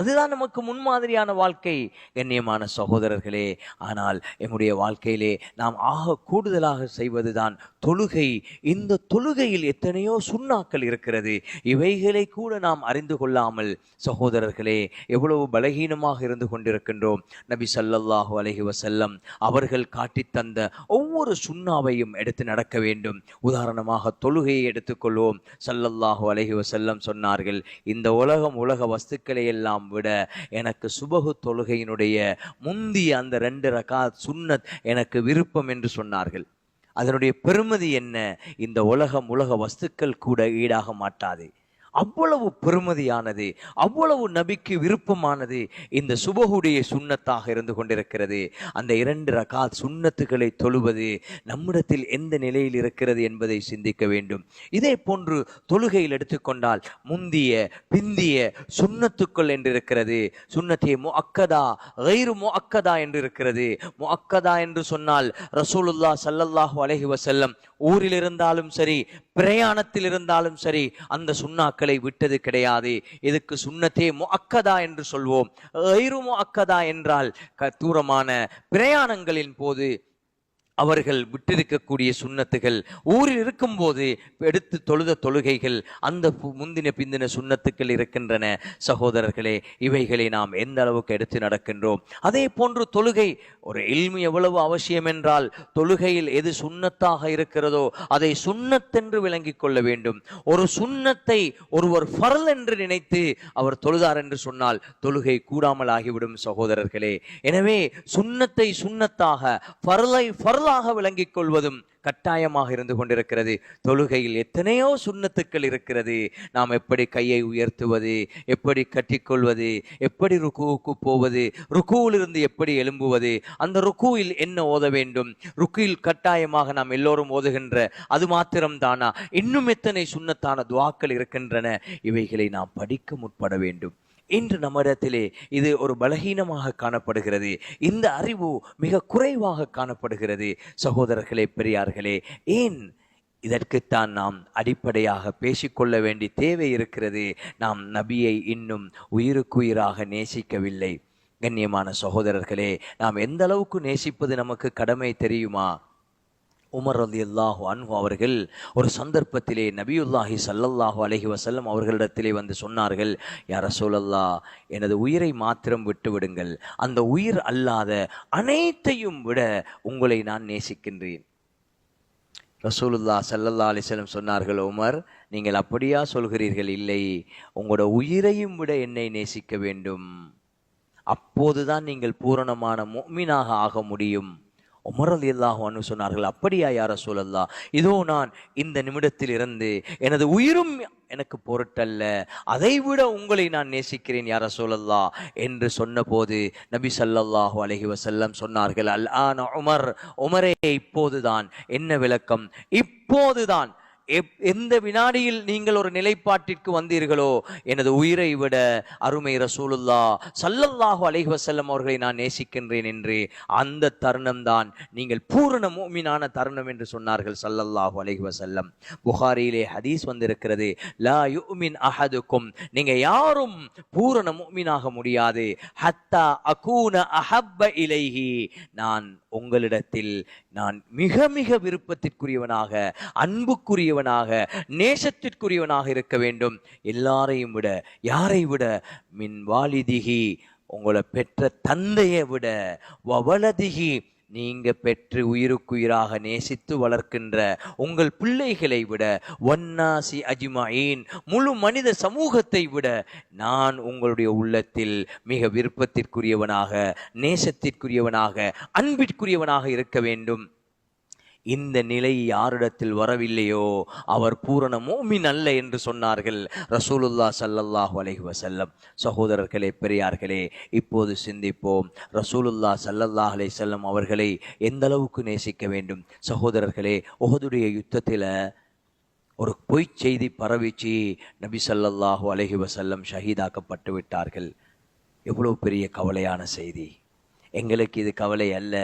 அதுதான் நமக்கு முன்மாதிரியான வாழ்க்கை. கண்ணியமான சகோதரர்களே, ஆனால் எம்முடைய வாழ்க்கையிலே நாம் ஆக கூடுதலாக செய்வதுதான் தொழுகை. இந்த தொழுகையில் தொழுகையில் எத்தனையோ சுன்னாக்கள் இருக்கிறது. இவைகளை கூட நாம் அறிந்து கொள்ளாமல் சகோதரர்களே எவ்வளவு பலகீனமாக இருந்து கொண்டிருக்கின்றோம். நபி ஸல்லல்லாஹு அலைஹி வஸல்லம் அவர்கள் காட்டித் தந்த ஒவ்வொரு சுன்னாவையும் எடுத்து நடக்க வேண்டும். உதாரணமாக தொழுகையை எடுத்துக்கொள்வோம். ஸல்லல்லாஹு அலைஹி வஸல்லம் சொன்னார்கள், இந்த உலக வஸ்துக்களை எல்லாம் விட எனக்கு சுபஹு தொழுகையினுடைய முந்திய அந்த 2 ரகாத் சுன்னத் எனக்கு விருப்பம் என்று சொன்னார்கள். அதனுடைய பெருமதி என்ன? இந்த உலக வஸ்துக்கள் கூட ஈடாக மாட்டாது. அவ்வளவு பெருமதியானது, அவ்வளவு நபிக்கு விருப்பமானது இந்த சுபஹுடைய சுன்னத்தாக இருந்து கொண்டிருக்கிறது. அந்த 2 ரகாத் சுன்னத்துகளை தொழுவது நம்மிடத்தில் எந்த நிலையில் இருக்கிறது என்பதை சிந்திக்க வேண்டும். இதே போன்று தொழுகையில் எடுத்துக்கொண்டால் முந்திய பிந்திய சுன்னத்துக்கள் என்று இருக்கிறது. சுன்னத்தே முஅக்கதா கைரு முஅக்கதா என்று இருக்கிறது. முஅக்கதா என்று சொன்னால் ரசூலுல்லாஹ் ஸல்லல்லாஹு அலைஹி வஸல்லம் ஊரில் இருந்தாலும் சரி, பிரயாணத்தில் இருந்தாலும் சரி, அந்த சுன்னாக்களை விட்டது கிடையாது. இதுக்கு சுன்னத்தே முஅக்கதா என்று சொல்வோம். கைரு முஅக்கதா என்றால் தூரமான பிரயாணங்களின் போது அவர்கள் விட்டிருக்கக்கூடிய சுன்னத்துகள், ஊரில் இருக்கும் போது எடுத்து தொழுத தொழுகைகள், அந்த முந்தின பிந்தின சுன்னத்துக்கள் இருக்கின்றன. சகோதரர்களே, இவைகளை நாம் எந்த அளவுக்கு எடுத்து நடக்கின்றோம்? அதே போன்று தொழுகை ஒரு இல்மு எவ்வளவு அவசியம் என்றால், தொழுகையில் எது சுன்னத்தாக இருக்கிறதோ அதை சுன்னத்தென்று விளங்கிக் கொள்ள வேண்டும். ஒரு சுன்னத்தை ஒருவர் ஃபர்ல் என்று நினைத்து அவர் தொழுதார் என்று சொன்னால் தொழுகை கூடாமல் ஆகிவிடும் சகோதரர்களே. எனவே சுன்னத்தை சுன்னத்தாக, ஃபர்லை ஃபர்லாக விளங்கிக் கொள்வதும் கட்டாயமாக இருந்து கொண்டிருக்கிறது. தொழுகையில் எத்தனையோ சுன்னத்துக்கள் இருக்கிறது. நாம் எப்படி கையை உயர்த்துவது, எப்படி கட்டிக்கொள்வது, எப்படி ருக்குவுக்கு போவது, ருக்குவிலிருந்து எப்படி எழும்புவது, அந்த ருக்குவில் என்ன ஓத வேண்டும், ருக்குவில் கட்டாயமாக நாம் எல்லோரும் ஓதுகின்ற அது மாத்திரம்தானா, இன்னும் எத்தனை சுன்னத்தான துஆக்கள் இருக்கின்றன. இவைகளை நாம் படிக்க முற்பட வேண்டும். இன்று நம்மிடத்திலே இது ஒரு பலகீனமாக காணப்படுகிறது. இந்த அறிவு மிக குறைவாக காணப்படுகிறது. சகோதரர்களே, பெரியார்களே, ஏன்? இதற்குத்தான் நாம் அடிப்படையாக பேசிக்கொள்ள வேண்டிய தேவை இருக்கிறது. நாம் நபியை இன்னும் உயிருக்குயிராக நேசிக்கவில்லை. கண்ணியமான சகோதரர்களே, நாம் எந்த அளவுக்கு நேசிப்பது நமக்கு கடமை தெரியுமா? உமர் ரலியல்லாஹு அன்ஹு அவர்கள் ஒரு சந்தர்ப்பத்திலே நபியுல்லாஹி ஸல்லல்லாஹு அலைஹி வஸல்லம் அவர்களிடத்திலே வந்து சொன்னார்கள், யா ரசூலல்லாஹ், எனது உயிரை மாத்திரம் விட்டு விடுங்கள், அந்த உயிர் அல்லாத அனைத்தையும் விட உங்களை நான் நேசிக்கின்றேன். ரசூலுல்லாஹ் ஸல்லல்லாஹு அலைஹி வஸல்லம் சொன்னார்கள், உமர், நீங்கள் அப்படியா சொல்கிறீர்கள்? இல்லை, உங்களோட உயிரையும் விட என்னை நேசிக்க வேண்டும். அப்போதுதான் நீங்கள் பூரணமான முஃமினாக ஆக முடியும். உமர் ரலியல்லாஹு அன்ஹு சொன்னார்கள், அப்படியா யா ரசூலல்லாஹ், இதோ நான் இந்த நிமிடத்தில் இருந்து எனது உயிரும் எனக்கு பொருட்டல்ல, அதைவிட உங்களை நான் நேசிக்கிறேன் யா ரசூலல்லாஹ் என்று சொன்னபோது நபி ஸல்லல்லாஹு அலைஹி வஸல்லம் சொன்னார்கள், அல் ஆன உமர், உமரே, இப்போதுதான். என்ன விளக்கம்? இப்போதுதான். எந்த வினாடியில் நீங்கள் ஒரு நிலைப்பாட்டிற்கு வந்தீர்களோ, எனது உயிரை விட அருமை ரசூலுல்லாஹ் ஸல்லல்லாஹு அலைஹி வஸல்லம் அவர்களை நான் நேசிக்கின்றேன் என்று, அந்த தருணம் தான் நீங்கள் பூரண முஃமினான தருணம் என்று சொன்னார்கள் ஸல்லல்லாஹு அலைஹி வஸல்லம். புகாரியிலே ஹதீஸ் வந்திருக்கிறது, லா யுமின் அஹதுக்கும், நீங்க யாரும் பூரண முஃமினாக முடியாது, ஹத்தா அகூன அஹப்ப இலைஹி, நான் உங்களிடத்தில் நான் மிக மிக விருப்பத்திற்குரியவனாக, அன்புக்குரியவனாக, நேசத்திற்குரியவனாக இருக்க வேண்டும். எல்லாரையும் விட, யாரை விட? மின் வாலிதிகி, உங்களை பெற்ற தந்தையை விட, வவலதிகி, நீங்க பெற்று உயிருக்குயிராக நேசித்து வளர்க்கின்ற உங்கள் பிள்ளைகளை விட, வன்னாசி அஜ்மஈன், முழு மனித சமூகத்தை விட நான் உங்களுடைய உள்ளத்தில் மிக விருப்பத்திற்குரியவனாக, நேசத்திற்குரியவனாக, அன்பிற்குரியவனாக இருக்க வேண்டும். இந்த நிலை யாரிடத்தில் வரவில்லையோ அவர் பூரண முஃமின் அல்ல என்று சொன்னார்கள் ரசூலுல்லாஹ் ஸல்லல்லாஹு அலைஹி வஸல்லம். சகோதரர்களே, பெரியார்களே, இப்போது சிந்திப்போம், ரசூலுல்லாஹ் ஸல்லல்லாஹு அலைஹி வஸல்லம் அவர்களை எந்த அளவுக்கு நேசிக்க வேண்டும். சகோதரர்களே, உஹதுடைய யுத்தத்தில் ஒரு பொய் செய்தி பரவிச்சு, நபி ஸல்லல்லாஹு அலைஹி வஸல்லம் ஷஹீதாக்கப்பட்டு விட்டார்கள். எவ்வளவு பெரிய கவலையான செய்தி! எங்களுக்கு இது கவலை அல்ல,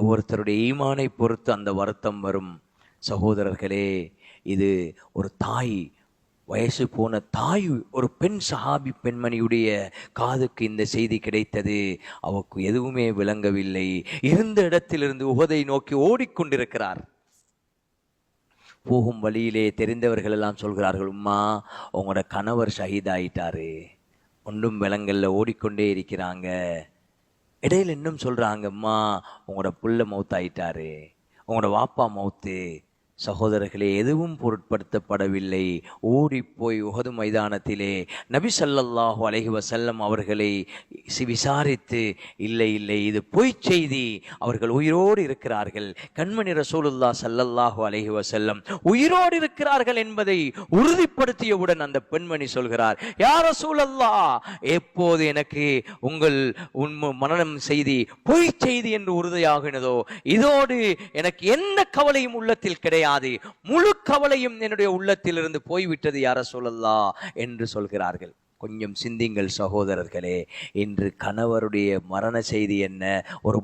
ஒருத்தருடைய ஈமானை பொறுத்து அந்த வருத்தம் வரும். சகோதரர்களே, இது ஒரு தாய், வயசு போன தாய், ஒரு பெண் சஹாபி பெண்மணியுடைய காதுக்கு இந்த செய்தி கிடைத்தது. அவருக்கு எதுவுமே விளங்கவில்லை. இருந்த இடத்திலிருந்து உஹதை நோக்கி ஓடிக்கொண்டிருக்கிறார். போகும் வழியிலே தெரிந்தவர்கள் எல்லாம் சொல்கிறார்கள், உம்மா உங்களோட கணவர் ஷஹீதாயிட்டாரு, ஒன்றும் விலங்கல்ல ஓடிக்கொண்டே இருக்கிறாங்க. இடையில இன்னும் சொல்றாங்க, அம்மா உங்களோட புள்ள மௌத்தாயிட்டாரு, உங்களோட வாப்பா மௌத்து. சகோதரர்களே, எதுவும் பொருட்படுத்தப்படவில்லை. ஓடிப்போய் உஹது மைதானத்திலே நபி ஸல்லல்லாஹு அலைஹி வஸல்லம் அவர்களை விசாரித்து, இல்லை இல்லை இது பொய் செய்தி, அவர்கள் உயிரோடு இருக்கிறார்கள், கண்மணி ரசூலுல்லாஹ் ஸல்லல்லாஹு அலைஹி வஸல்லம் உயிரோடு இருக்கிறார்கள் என்பதை உறுதிப்படுத்தியவுடன் அந்த பெண்மணி சொல்கிறார், யா ரசூலல்லாஹ், எப்போது எனக்கு உங்கள் மரணம் செய்தி பொய் செய்தி என்று உறுதியாகினதோ இதோடு எனக்கு எந்த கவலையும் உள்ளத்தில் கிடையாது, முழு கவலையும் என்னுடைய உள்ளத்தில் இருந்து போய்விட்டது யா ரசூலல்லாஹ் என்று சொல்கிறார்கள். கொஞ்சம் சிந்திங்கள் சகோதரர்களே, இன்று கணவருடைய மரண செய்தி என்ன, ஒரு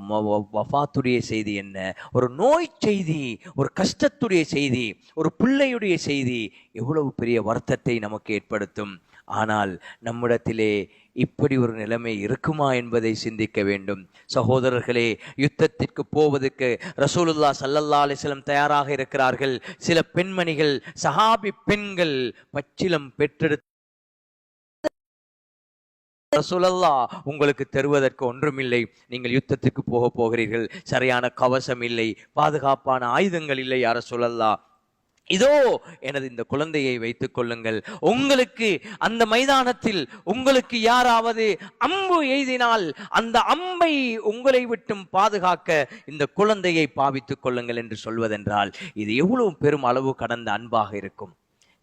வஃபாத்துடைய செய்தி என்ன, ஒரு நோய் செய்தி, ஒரு கஷ்டத்துடைய செய்தி, ஒரு பிள்ளையுடைய செய்தி எவ்வளவு பெரிய வருத்தத்தை நமக்கு ஏற்படுத்தும். ஆனால் நம்மிடத்திலே இப்படி ஒரு நிலைமை இருக்குமா என்பதை சிந்திக்க வேண்டும். சகோதரர்களே, யுத்தத்திற்கு போவதற்கு ரசூலுல்லாஹ் ஸல்லல்லாஹு அலைஹி வஸல்லம் தயாராக இருக்கிறார்கள். சில பெண்மணிகள், சஹாபி பெண்கள் பச்சிலம் பெற்றெடுத்து, ரசூலல்லாஹ் உங்களுக்கு தருவதற்கு ஒன்றுமில்லை, நீங்கள் யுத்தத்துக்கு போகிறீர்கள், சரியான கவசம் இல்லை, பாதுகாப்பான ஆயுதங்கள் இல்லை, யா ரசூலல்லாஹ், இதோ எனது இந்த குழந்தையை வைத்துக் கொள்ளுங்கள், உங்களுக்கு அந்த மைதானத்தில் உங்களுக்கு யாராவது அம்பு எய்தினால் அந்த அம்பை உங்களை விட்டும் பாதுகாக்க இந்த குழந்தையை பாவித்துக் கொள்ளுங்கள் என்று சொல்வதென்றால் இது எவ்வளவு பெரும் அளவு கடந்த அன்பாக இருக்கும்.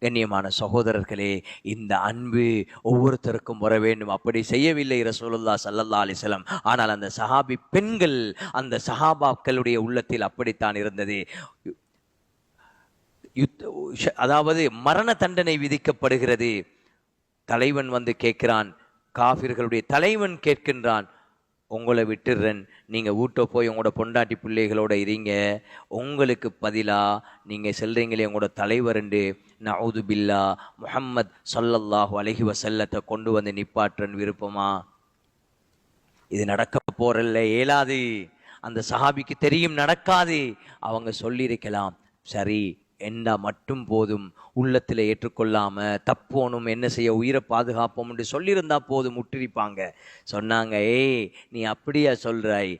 கண்ணியமான சகோதரர்களே, இந்த அன்பு ஒவ்வொருத்தருக்கும் வர வேண்டும். அப்படி செய்யவில்லை ரசூலுல்லாஹ் ஸல்லல்லாஹு அலைஹி வஸல்லம். ஆனால் அந்த சஹாபி பெண்கள், அந்த சஹாபாக்களுடைய உள்ளத்தில் அப்படித்தான் இருந்தது. அதாவது மரண தண்டனை விதிக்கப்படுகிறது. தலைவன் வந்து கேட்கிறான், காஃபிர்களுடைய தலைவன் கேட்கின்றான், உங்களை விட்டுறேன், நீங்கள் வீட்டை போய் உங்களோட பொண்டாட்டி பிள்ளைகளோட இருங்க, உங்களுக்கு பதிலாக நீங்கள் செல்றீங்களே உங்களோட தலைவருண்டு நஊது பில்லா முஹம்மத் ஸல்லல்லாஹு அலைஹி வஸல்லத்தை கொண்டு வந்து நிப்பாற்றன் விருப்பமா? இது நடக்க போறல்ல, இயலாது. அந்த சஹாபிக்கு தெரியும் நடக்காது. அவங்க சொல்லியிருக்கலாம், சரி என்ன மட்டும் போதும், உள்ளத்தில் ஏற்றுக்கொள்ளாம தப்போனும், என்ன செய்ய, உயிரை பாதுகாப்போம் என்று சொல்லியிருந்தா போதும், முற்றிருப்பாங்க. சொன்னாங்க, ஏய் நீ அப்படியா சொல்றாய்,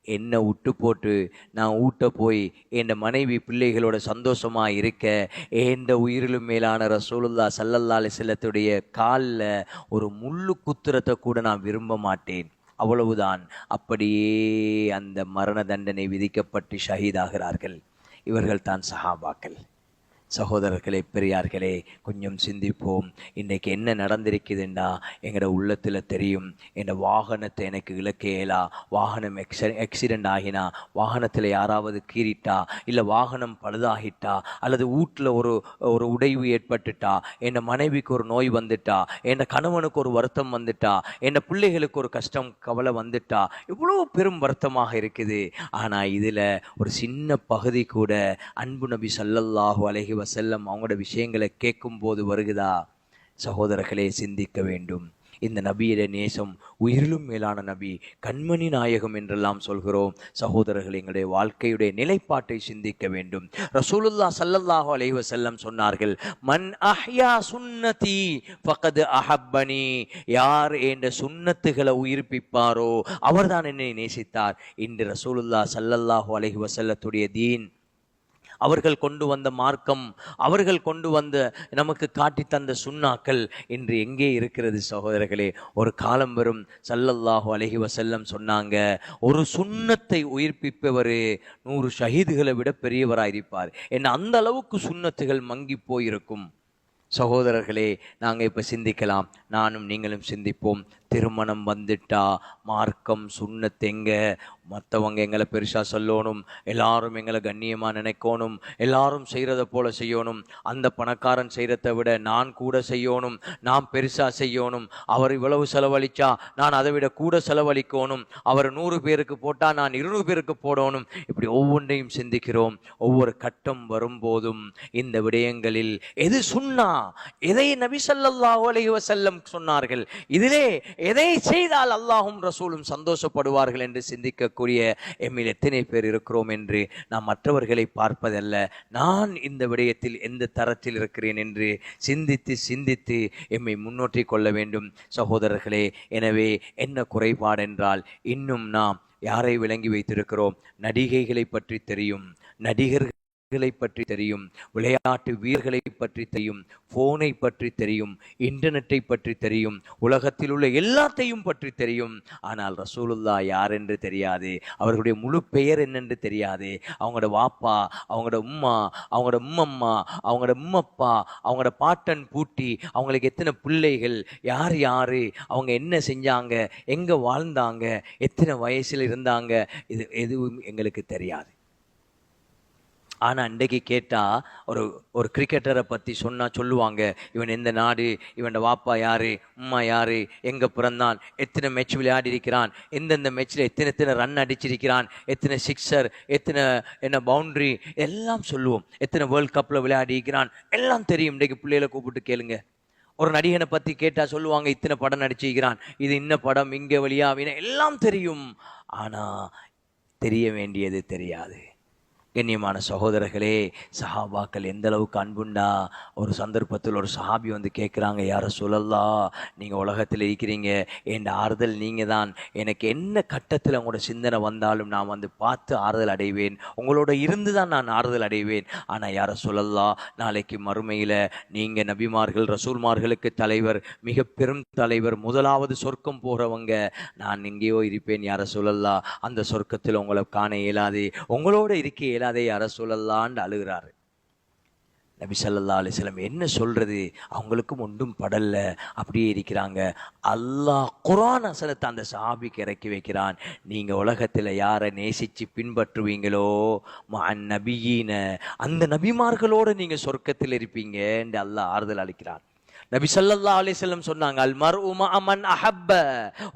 என்ன விட்டு போட்டு நான் ஊட்ட போய் என் மனைவி பிள்ளைகளோட சந்தோஷமா இருக்க, எந்த உயிரிலும் மேலான ரசூலுல்லாஹ் ஸல்லல்லாஹு அலைஹி வஸல்லத்துடைய காலில் ஒரு முள்ளு குத்துறத்தை கூட நான் விரும்ப மாட்டேன். அவ்வளவுதான். அப்படியே அந்த மரண தண்டனை விதிக்கப்பட்டு ஷஹீதாகிறார்கள். இவர்கள் தான் சஹாபாக்கள். சகோதரர்களே, பெரியார்களே, கொஞ்சம் சிந்திப்போம். இன்றைக்கு என்ன நடந்திருக்குதுண்டா, எங்களோட உள்ளத்தில் தெரியும். என் வாகனத்தை எனக்கு இழக்கேலா, வாகனம் ஆக்சிடெண்ட் ஆகினா, வாகனத்தில் யாராவது கீறிட்டா, இல்லை வாகனம் பழுதாகிட்டா, அல்லது வீட்டில் ஒரு உடைவு ஏற்பட்டுட்டா, என் மனைவிக்கு ஒரு நோய் வந்துட்டா, என் கணவனுக்கு ஒரு வருத்தம் வந்துட்டா, என் பிள்ளைகளுக்கு ஒரு கஷ்டம் கவலை வந்துட்டா, இவ்வளோ பெரும் வருத்தமாக இருக்குது. ஆனால் இதில் ஒரு சின்ன பகுதி கூட அன்பு நபி ஸல்லல்லாஹு அலைஹி வஸல்லம் அவங்களோட விஷயங்களை கேட்கும் போது வருகுதா? சகோதரர்களே, சிந்திக்க வேண்டும். இந்த நபியிட நேசம் உயிரிலும் மேலான நபி, கண்மணி நாயகம் என்றெல்லாம் சொல்கிறோம். சகோதரர்கள், எங்களுடைய வாழ்க்கையுடைய நிலைப்பாட்டை சிந்திக்க வேண்டும். ரசூலுல்லாஹ் ஸல்லல்லாஹு அலைஹி வஸல்லம் சொன்னார்கள், மன் அஹ்யா சுன்னதி ஃபகத் அஹப்பனி, யார் என்ற சுன்னத்துகளை உயிர்ப்பிப்பாரோ அவர்தான் என்னை நேசித்தார். இன்று ரசூலுல்லாஹ் ஸல்லல்லாஹு அலைஹி வஸல்லத்துடைய தீன், அவர்கள் கொண்டு வந்த மார்க்கம், அவர்கள் கொண்டு வந்த நமக்கு காட்டி தந்த சுன்னாக்கள் இன்று எங்கே இருக்கிறது? சகோதரர்களே, ஒரு காலம் வரும், ஸல்லல்லாஹு அலைஹி வஸல்லம் சொன்னாங்க, ஒரு சுன்னத்தை உயிர்ப்பிப்பவர் 100 ஷஹீதுகளை விட பெரியவராயிருப்பார். என்ன அந்த அளவுக்கு சுன்னத்துகள் மங்கி போயிருக்கும். சகோதரர்களே, நாங்கள் இப்போ சிந்திக்கலாம், நானும் நீங்களும் சிந்திப்போம். திருமணம் வந்துட்டா மார்க்கம் சுன்னத் எங்க? மற்றவங்க எங்களை பெருசாக சொல்லணும், எல்லாரும் எங்களை கண்ணியமாக நினைக்கணும், எல்லாரும் செய்கிறத போல செய்யணும், அந்த பணக்காரன் செய்கிறத விட நான் கூட செய்யணும், நான் பெருசாக செய்யணும், அவர் இவ்வளவு செலவழிச்சா நான் அதை விட கூட செலவழிக்கணும், அவர் 100 பேருக்கு போட்டால் நான் 200 பேருக்கு போடணும். இப்படி ஒவ்வொன்றையும் சிந்திக்கிறோம். ஒவ்வொரு கட்டம் வரும்போதும் இந்த விடயங்களில் எது சுன்னா, எதை நபி ஸல்லல்லாஹு அலைஹி வஸல்லம் சொன்னார்கள், இதிலே எதை செய்தால் அல்லாஹும் ரசூலும் சந்தோஷப்படுவார்கள் என்று சிந்திக்கக்கூடிய எம்மில் எத்தனை பேர் இருக்கிறோம் என்று நாம் மற்றவர்களை பார்ப்பதல்ல, நான் இந்த விடயத்தில் எந்த தரத்தில் இருக்கிறேன் என்று சிந்தித்து சிந்தித்து எம்மை முன்னோற்றி கொள்ள வேண்டும் சகோதரர்களே. எனவே என்ன குறைபாடு என்றால், இன்னும் நாம் யாரை விளங்கி வைத்திருக்கிறோம்? நடிகைகளை பற்றி தெரியும், நடிகர்களை பற்றி தெரியும், விளையாட்டு வீரர்களை பற்றி தெரியும், போனை பற்றி தெரியும், இன்டர்நெட்டை பற்றி தெரியும், உலகத்தில் உள்ள எல்லாத்தையும் பற்றி தெரியும். ஆனால் ரசூலுல்லாஹ் யார் என்று தெரியாது, அவர்களுடைய முழு பெயர் என்னென்று தெரியாது, அவங்களோட வாப்பா, அவங்களோட உம்மா, அவங்களோட உம்மம்மா, அவங்களோட உம்மப்பா, அவங்களோட பாட்டன் பூட்டி, அவங்களுக்கு எத்தனை பிள்ளைகள், யார் யாரு, அவங்க என்ன செஞ்சாங்க, எங்க வாழ்ந்தாங்க, எத்தனை வயசுல இருந்தாங்க, இது எதுவும் எங்களுக்கு தெரியாது. ஆனால் அன்றைக்கு கேட்டால் ஒரு கிரிக்கெட்டரை பற்றி சொன்னால் சொல்லுவாங்க, இவன் எந்த நாடு, இவன் வாப்பா யார், உம்மா யார், எங்கே பிறந்தான், எத்தனை மேட்ச் விளையாடி இருக்கிறான், எந்தெந்த மேட்ச்சில் எத்தனை ரன் அடிச்சிருக்கிறான், எத்தனை சிக்ஸர், எத்தனை என்ன பவுண்ட்ரி, எல்லாம் சொல்லுவோம். எத்தனை வேர்ல்ட் கப்பில் விளையாடி இருக்கிறான் எல்லாம் தெரியும். இன்றைக்கு பிள்ளைகளை கூப்பிட்டு கேளுங்க. ஒரு நடிகனை பற்றி கேட்டால் சொல்லுவாங்க, இத்தனை படம் நடிச்சிருக்கிறான், இது இன்ன படம், இங்கே வழியாவின எல்லாம் தெரியும். ஆனால் தெரிய வேண்டியது தெரியாது. கண்ணியமான சகோதரர்களே, சஹாபாக்கள் எந்த அளவுக்கு அன்புண்டா, ஒரு சந்தர்ப்பத்தில் ஒரு சஹாபி வந்து கேட்குறாங்க, யார சொல்லலாம், நீங்கள் உலகத்தில் இருக்கிறீங்க, என் ஆறுதல் நீங்கள் தான், எனக்கு என்ன கட்டத்தில் உங்களோட சிந்தனை வந்தாலும் நான் வந்து பார்த்து ஆறுதல் அடைவேன், உங்களோட இருந்து தான் நான் ஆறுதல் அடைவேன். ஆனால் யார சொல்லலாம், நாளைக்கு மறுமையில் நீங்கள் நபிமார்கள் ரசூல்மார்களுக்கு தலைவர், மிக பெரும் தலைவர், முதலாவது சொர்க்கம் போகிறவங்க, நான் எங்கேயோ இருப்பேன் யார சொல்லலாம், அந்த சொர்க்கத்தில் உங்களை காண இயலாது, உங்களோட இருக்க இயலாதே யார சொல்லலான்னு அழுகிறாரு. நபி ஸல்லல்லாஹு அலைஹி வஸல்லம் என்ன சொல்றது, அவங்களுக்கும் ஒன்றும் படல்ல, அப்படியே இருக்கிறாங்க. அல்லாஹ் குர்ஆன் வசனத்தை அந்த சஹாபிக்கு இறக்கி வைக்கிறான், நீங்க உலகத்துல யாரை நேசிச்சு பின்பற்றுவீங்களோ மஅன் நபியீன, அந்த நபிமார்களோட நீங்க சொர்க்கத்தில் இருப்பீங்க என்று அல்லாஹ் ஆறுதல் அளிக்கிறான். நபி ஸல்லல்லாஹு அலைஹி வஸல்லம் சொன்னாங்க, அல் மர்உ மஅ மன் அஹப்ப,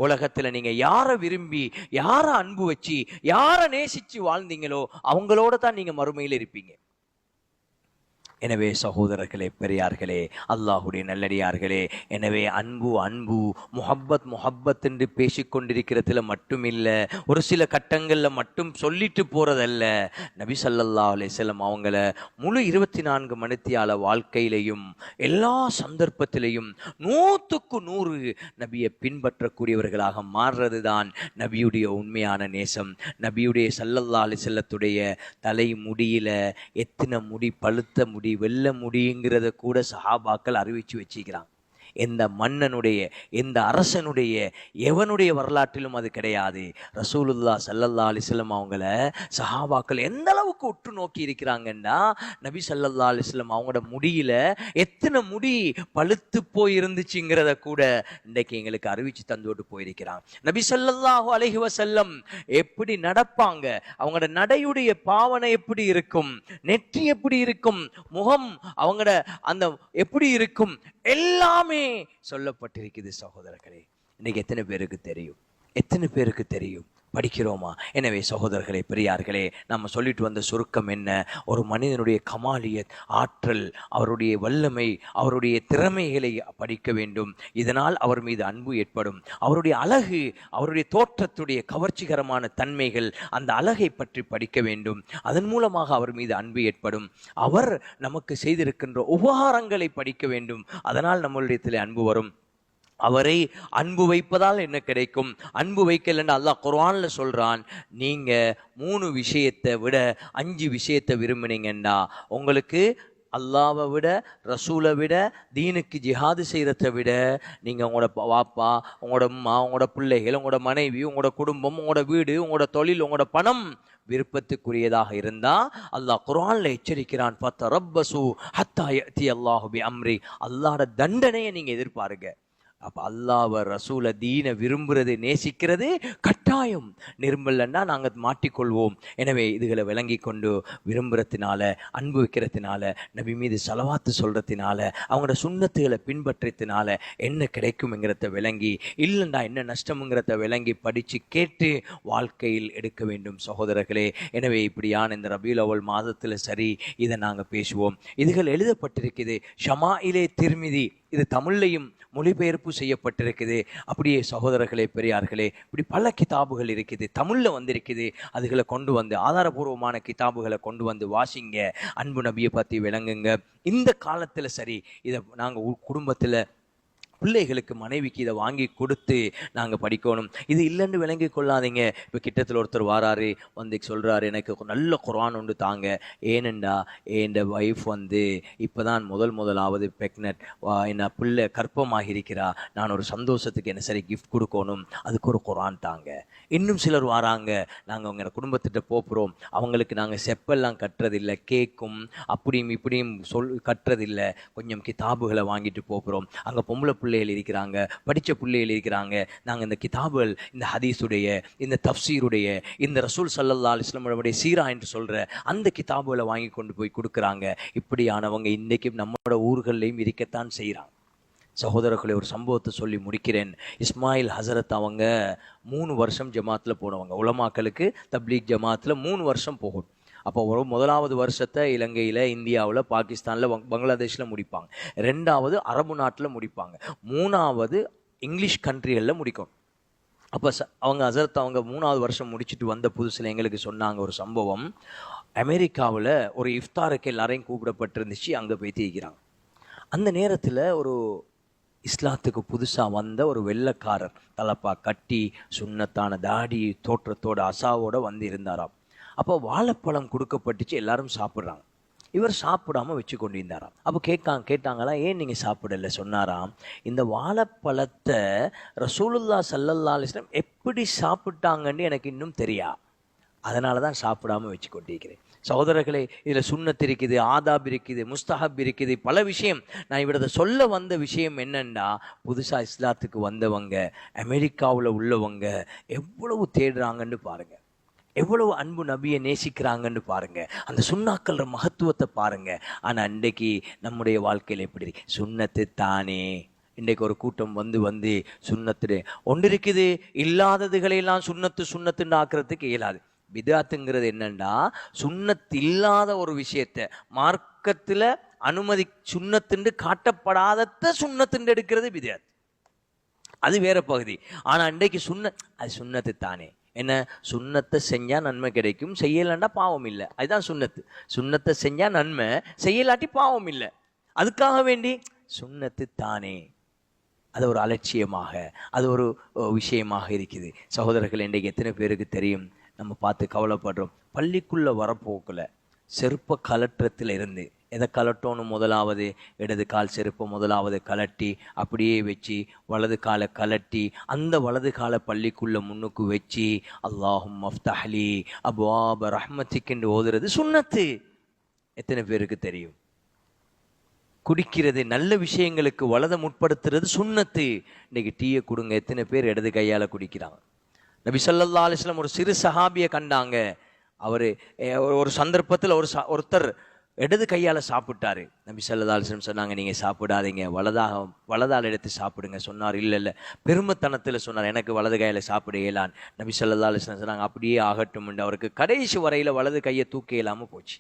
உலகத்துல நீங்க யாரை விரும்பி, யாரை அன்பு வச்சு, யாரை நேசிச்சு வாழ்ந்தீங்களோ அவங்களோட தான் நீங்க மறுமையில் இருப்பீங்க. எனவே சகோதரர்களே, பெரியார்களே, அல்லாஹுடைய நல்லடியார்களே, எனவே அன்பு அன்பு முஹப்பத் என்று பேசிக்கொண்டிருக்கிறதுல மட்டும் இல்லை, ஒரு சில கட்டங்களில் மட்டும் சொல்லிட்டு போறதல்ல. நபி ஸல்லல்லாஹு அலைஹி வஸல்லம் அவங்கள முழு 24 மணித்தியால வாழ்க்கையிலையும் எல்லா சந்தர்ப்பத்திலையும் 100க்கு 100 நபியை பின்பற்றக்கூடியவர்களாக மாறுறது தான் நபியுடைய உண்மையான நேசம். நபியுடைய ஸல்லல்லாஹு அலைஹி வஸல்லத்துடைய தலை முடியில எத்தனை முடி, பழுத்த முடி, வெள்ள முடியுங்கிறத கூட சஹாபாக்கள் அறிவிச்சு வச்சுக்கிறாங்க. எந்த மன்னனுடைய, எந்த அரசனுடைய, எவனுடைய வரலாற்றிலும் அது கிடையாது. ரசூலுல்லாஹ் ஸல்லல்லாஹு அலைஹி வஸல்லம் அவங்கள சஹாபாக்கள் எந்த அளவுக்கு உற்று நோக்கி இருக்கிறாங்கன்னா, நபி ஸல்லல்லாஹு அலைஹி வஸல்லம் அவங்களோட முடியில எத்தனை முடி பழுத்து போய் இருந்துச்சுங்கிறத கூட இன்றைக்கு எங்களுக்கு அறிவிச்சு தந்துவிட்டு போயிருக்கிறாங்க. நபி ஸல்லல்லாஹு அலைஹி வஸல்லம் எப்படி நடப்பாங்க, அவங்களோட நடையுடைய பாவனை எப்படி இருக்கும், நெற்றி எப்படி இருக்கும், முகம் அவங்களோட அந்த எப்படி இருக்கும், எல்லாமே சொல்லப்பட்டிருக்குது. சகோதரர்களே, இன்னைக்கு எத்தனை பேருக்கு தெரியும், எத்தனை பேருக்கு தெரியும், படிக்கிறோமா? எனவே சகோதரர்களே, பெரியார்களே, நம்ம சொல்லிட்டு வந்த சுருக்கம் என்ன? ஒரு மனிதனுடைய கமாலியத், ஆற்றல், அவருடைய வல்லமை, அவருடைய திறமைகளை படிக்க வேண்டும். இதனால் அவர் மீது அன்பு ஏற்படும். அவருடைய அழகு, அவருடைய தோற்றத்துடைய கவர்ச்சிகரமான தன்மைகள், அந்த அழகை பற்றி படிக்க வேண்டும். அதன் மூலமாக அவர் மீது அன்பு ஏற்படும். அவர் நமக்கு செய்திருக்கின்ற உபகாரங்களை படிக்க வேண்டும். அதனால் நம்மளுடைய அன்பு வரும். அவரை அன்பு வைப்பதால் என்ன கிடைக்கும்? அன்பு வைக்கலன்னு அல்லாஹ் குர்ஆன்ல சொல்றான், நீங்க 3 விஷயத்தை விட 5 விஷயத்தை விரும்பினீங்கன்னா உங்களுக்கு அல்லாவை விட, ரசூலை விட, தீனுக்கு ஜிஹாது செய்கிறத விட, நீங்கள் உங்களோட வாப்பா, உங்களோட அம்மா, உங்களோட பிள்ளைகள், உங்களோட மனைவி, உங்களோட குடும்பம், உங்களோட வீடு, உங்களோட தொழில், உங்களோட பணம் விருப்பத்துக்குரியதாக இருந்தா அல்லாஹ் குர்ஆன்ல எச்சரிக்கிறான், ஃபதரப்பசு ஹத்தா யஅதி அல்லாஹு பி அம்ரி, அல்லாஹ்வோட தண்டனையை நீங்க எதிர்பாருங்க. அப்ப அல்லாஹ்வ ரசூல தீனை விரும்புறது, நேசிக்கிறது கட்டாயம். நிரும்பலன்னா நாங்க மாட்டிக்கொள்வோம். எனவே இதுகளை விளங்கி கொண்டு விரும்புறதுனால, அன்பு வைக்கிறதுனால, நபி மீது ஸலவாத்து சொல்றதுனால, அவங்களோட சுன்னத்துகளை பின்பற்றதுனால என்ன கிடைக்கும்ங்கிறத விளங்கி, இல்லைண்டா என்ன நஷ்டம்ங்கிறத விளங்கி படிச்சு கேட்டு வாழ்க்கையில் எடுக்க வேண்டும் சகோதரர்களே. எனவே இப்படியான இந்த ரபீல் அவ்வல் மாதத்துல சரி, இதை நாங்க பேசுவோம். இதுகள் எழுதப்பட்டிருக்குது. ஷமாயிலே திர்மிதி, இது தமிழ்லையும் மொழிபெயர்ப்பு செய்யப்பட்டிருக்குது. அப்படியே சகோதரர்களே, பெரியார்களே, இப்படி பல கிதாபுகள் இருக்குது, தமிழில் வந்திருக்குது. அதுகளை கொண்டு வந்து ஆதாரபூர்வமான கிதாபுகளை கொண்டு வந்து வாசிங்க, அன்பு நபியை பற்றி விளங்குங்க. இந்த காலத்தில் சரி, இதை நாங்கள் குடும்பத்தில் பிள்ளைகளுக்கு மனைவிக்கு இதை வாங்கி கொடுத்து நாங்கள் படிக்கணும். இது இல்லைன்னு விளங்கி கொள்ளாதீங்க. இப்போ கிட்டத்தில் ஒருத்தர் வாராரு, வந்து சொல்கிறாரு, எனக்கு நல்ல குர்ஆன் ஒன்று தாங்க. ஏனெண்டா என் ஒய்ஃப் வந்து இப்போ தான் முதலாவது பெக்னட், என்ன பிள்ளை கற்பமாக இருக்கிறா, நான் ஒரு சந்தோஷத்துக்கு என்ன சரி கிஃப்ட் கொடுக்கணும், அதுக்கு ஒரு குர்ஆன் தாங்க. இன்னும் சிலர் வராங்க, நாங்கள் அவங்க குடும்பத்திட்ட போகிறோம், அவங்களுக்கு நாங்கள் செப்பெல்லாம் கட்டுறதில்லை, கேக்கும் அப்படியும் இப்படியும் கட்டுறதில்லை, கொஞ்சம் கிதாபுகளை வாங்கிட்டு போகிறோம். அங்கே பொம்பளை பிள்ளைகள் இருக்கிறாங்க, படித்த பிள்ளைகள் இருக்கிறாங்க. நாங்கள் இந்த கிதாபுகள், இந்த ஹதீஸுடைய, இந்த தஃப்சீருடைய, இந்த ரசூல் ஸல்லல்லாஹு அலைஹி வஸல்லம் சீரா என்று சொல்கிற அந்த கிதாபுகளை வாங்கி கொண்டு போய் கொடுக்குறாங்க. இப்படியானவங்க இன்றைக்கும் நம்மளோட ஊர்களையும் இருக்கத்தான் செய்கிறாங்க. சகோதரர்களை, ஒரு சம்பவத்தை சொல்லி முடிக்கிறேன். இஸ்மாயில் ஹசரத் அவங்க 3 வருஷம் ஜமாத்தில் போனவங்க. உலமாக்களுக்கு தப்லீக் ஜமாத்தில் 3 வருஷம் போகும். அப்போ ஒரு முதலாவது வருஷத்தை இலங்கையில், இந்தியாவில், பாகிஸ்தானில், பங்களாதேஷில் முடிப்பாங்க. 2வது அரபு நாட்டில் முடிப்பாங்க. 3வது இங்கிலீஷ் கண்ட்ரிகளில் முடிக்கும். அப்போ அவங்க ஹசரத் அவங்க 3வது வருஷம் முடிச்சுட்டு வந்த புதுசில் எங்களுக்கு சொன்னாங்க ஒரு சம்பவம். அமெரிக்காவில் ஒரு இஃப்தாருக்கு எல்லாரையும் கூப்பிடப்பட்டிருந்துச்சு, அங்கே போய் தீக்கிறாங்க. அந்த நேரத்தில் ஒரு இஸ்லாத்துக்கு புதுசாக வந்த ஒரு வெள்ளைக்காரர் தலப்பா கட்டி சுன்னத்தான தாடி தோற்றத்தோட அசாவோட வந்து இருந்தாராம். அப்போ வாழைப்பழம் கொடுக்கப்பட்டுச்சு, எல்லாரும் சாப்பிட்றாங்க. இவர் சாப்பிடாம வச்சு கொண்டு இருந்தாராம். அப்போ கேட்டாங்களா, ஏன் நீங்கள் சாப்பிடல? சொன்னாராம், இந்த வாழைப்பழத்தை ரசூலுல்லாஹ் ஸல்லல்லாஹு அலைஹி வஸல்லம் எப்படி சாப்பிட்டாங்கன்னு எனக்கு இன்னும் தெரியா, அதனால தான் சாப்பிடாம வச்சு கொண்டிருக்கிறேன். சகோதரர்களே, இதில் சுன்னத் இருக்குது, ஆதாப் இருக்குது, முஸ்தஹப் இருக்குது, பல விஷயம். நான் இவரதை சொல்ல வந்த விஷயம் என்னன்னா, புதுசாக இஸ்லாத்துக்கு வந்தவங்க, அமெரிக்காவில் உள்ளவங்க எவ்வளவு தேடுறாங்கன்னு பாருங்கள், எவ்வளவு அன்பு நபியை நேசிக்கிறாங்கன்னு பாருங்க, அந்த சுண்ணாக்கள மகத்துவத்தை பாருங்க. ஆனால் இன்றைக்கு நம்முடைய வாழ்க்கையில் எப்படி சுன்னத்து தானே. இன்றைக்கு ஒரு கூட்டம் வந்து சுண்ணத்து ஒன்று இருக்குது, இல்லாததுகளையெல்லாம் சுண்ணத்துன்னு ஆக்கிறதுக்கு இயலாது. பிதாத்துங்கிறது என்னன்னா, சுண்ணத்து இல்லாத ஒரு விஷயத்தை மார்க்கத்தில் அனுமதி சுண்ணத்துண்டு காட்டப்படாதத சுண்ணத்துண்டு எடுக்கிறது பிதாத். அது வேற பகுதி. ஆனால் இன்றைக்கு அது சுண்ணத்து தானே. என்ன, சுண்ணத்தை செஞ்சால் நன்மை கிடைக்கும், செய்யலாண்டா பாவம் இல்லை. அதுதான் சுண்ணத்து. சுண்ணத்தை செஞ்சால் நன்மை, செய்யலாட்டி பாவம் இல்லை. அதுக்காக வேண்டி சுண்ணத்து தானே, அது ஒரு அலட்சியமாக, அது ஒரு விஷயமாக இருக்குது. சகோதரர்கள், இன்றைக்கு எத்தனை பேருக்கு தெரியும்? நம்ம பார்த்து கவலைப்படுறோம். பள்ளிக்குள்ளே வரப்போக்கில் செருப்ப கலற்றத்தில் இருந்து எதை கலட்டோன்னு முதலாவது இடது கால் செருப்பை முதலாவது கலட்டி அப்படியே வச்சு வலது காலை கலட்டி அந்த வலது காலை பள்ளிக்குள்ளே முன்னுக்கு வச்சு அல்லாஹும் மஃப்தஹ்லி அப்வாப ரஹ்மத்திக்கு ஓதுறது சுன்னத்து. எத்தனை பேருக்கு தெரியும்? குடிக்கிறது, நல்ல விஷயங்களுக்கு வலதை முற்படுத்துறது சுன்னத்து. இன்னைக்கு டீயை கொடுங்க, எத்தனை பேர் இடது கையால் குடிக்கிறாங்க? நபி ஸல்லல்லாஹு அலைஹி வஸல்லம் ஒரு சிறு சஹாபியை கண்டாங்க. அவர் ஒரு சந்தர்ப்பத்தில் ஒருத்தர் இடது கையால் சாப்பிட்டாரு. நபி ஸல்லல்லாஹு அலைஹி வஸல்லம் சொன்னாங்க, நீங்கள் சாப்பிடாதீங்க, வலதால் எடுத்து சாப்பிடுங்க. சொன்னார், இல்லை பெருமைத்தனத்தில் சொன்னார், எனக்கு வலது கையில் சாப்பிட இயலான். நபி ஸல்லல்லாஹு அலைஹி வஸல்லம் சொன்னாங்க, அப்படியே ஆகட்டும் என்று. அவருக்கு கடைசி வரையில் வலது கையை தூக்க இயலாமல் போச்சு.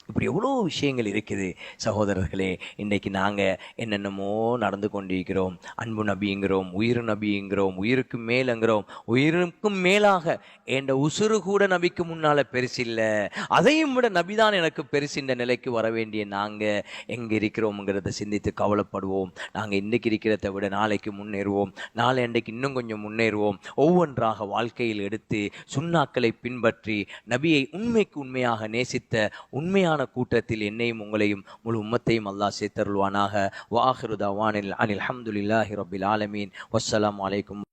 இப்படி எவ்வளோ விஷயங்கள் இருக்குது சகோதரர்களே. இன்றைக்கு நாங்கள் என்னென்னமோ நடந்து கொண்டிருக்கிறோம். அன்பு நபிங்கிறோம், உயிர் நபிங்கிறோம், உயிருக்கு மேலுங்கிறோம். உயிருக்கும் மேலாக என்ற உசுறு கூட நபிக்கு முன்னால் பெருசில்லை, அதையும் விட நபிதான் எனக்கு பெருசின்ற நிலைக்கு வர வேண்டிய நாங்கள் எங்கே இருக்கிறோம்ங்கிறத சிந்தித்து கவலைப்படுவோம். நாங்கள் இன்றைக்கு இருக்கிறத விட நாளைக்கு முன்னேறுவோம், நாளை அன்றைக்கு இன்னும் கொஞ்சம் முன்னேறுவோம். ஒவ்வொன்றாக வாழ்க்கையில் எடுத்து சுன்னாக்களை பின்பற்றி நபியை உண்மைக்கு உண்மையாக நேசித்த உண்மையான கூட்டத்தில் என்னையும் உங்களையும் முழு உம்மத்தையும் அல்லாஹ் சேர்த்தருள்வானாக. வ ஆகிரு தஅவானில் அனில் ஹம்துலில்லாஹி ரப்பில் ஆலமீன். வஸ்ஸலாமு அலைக்கும்.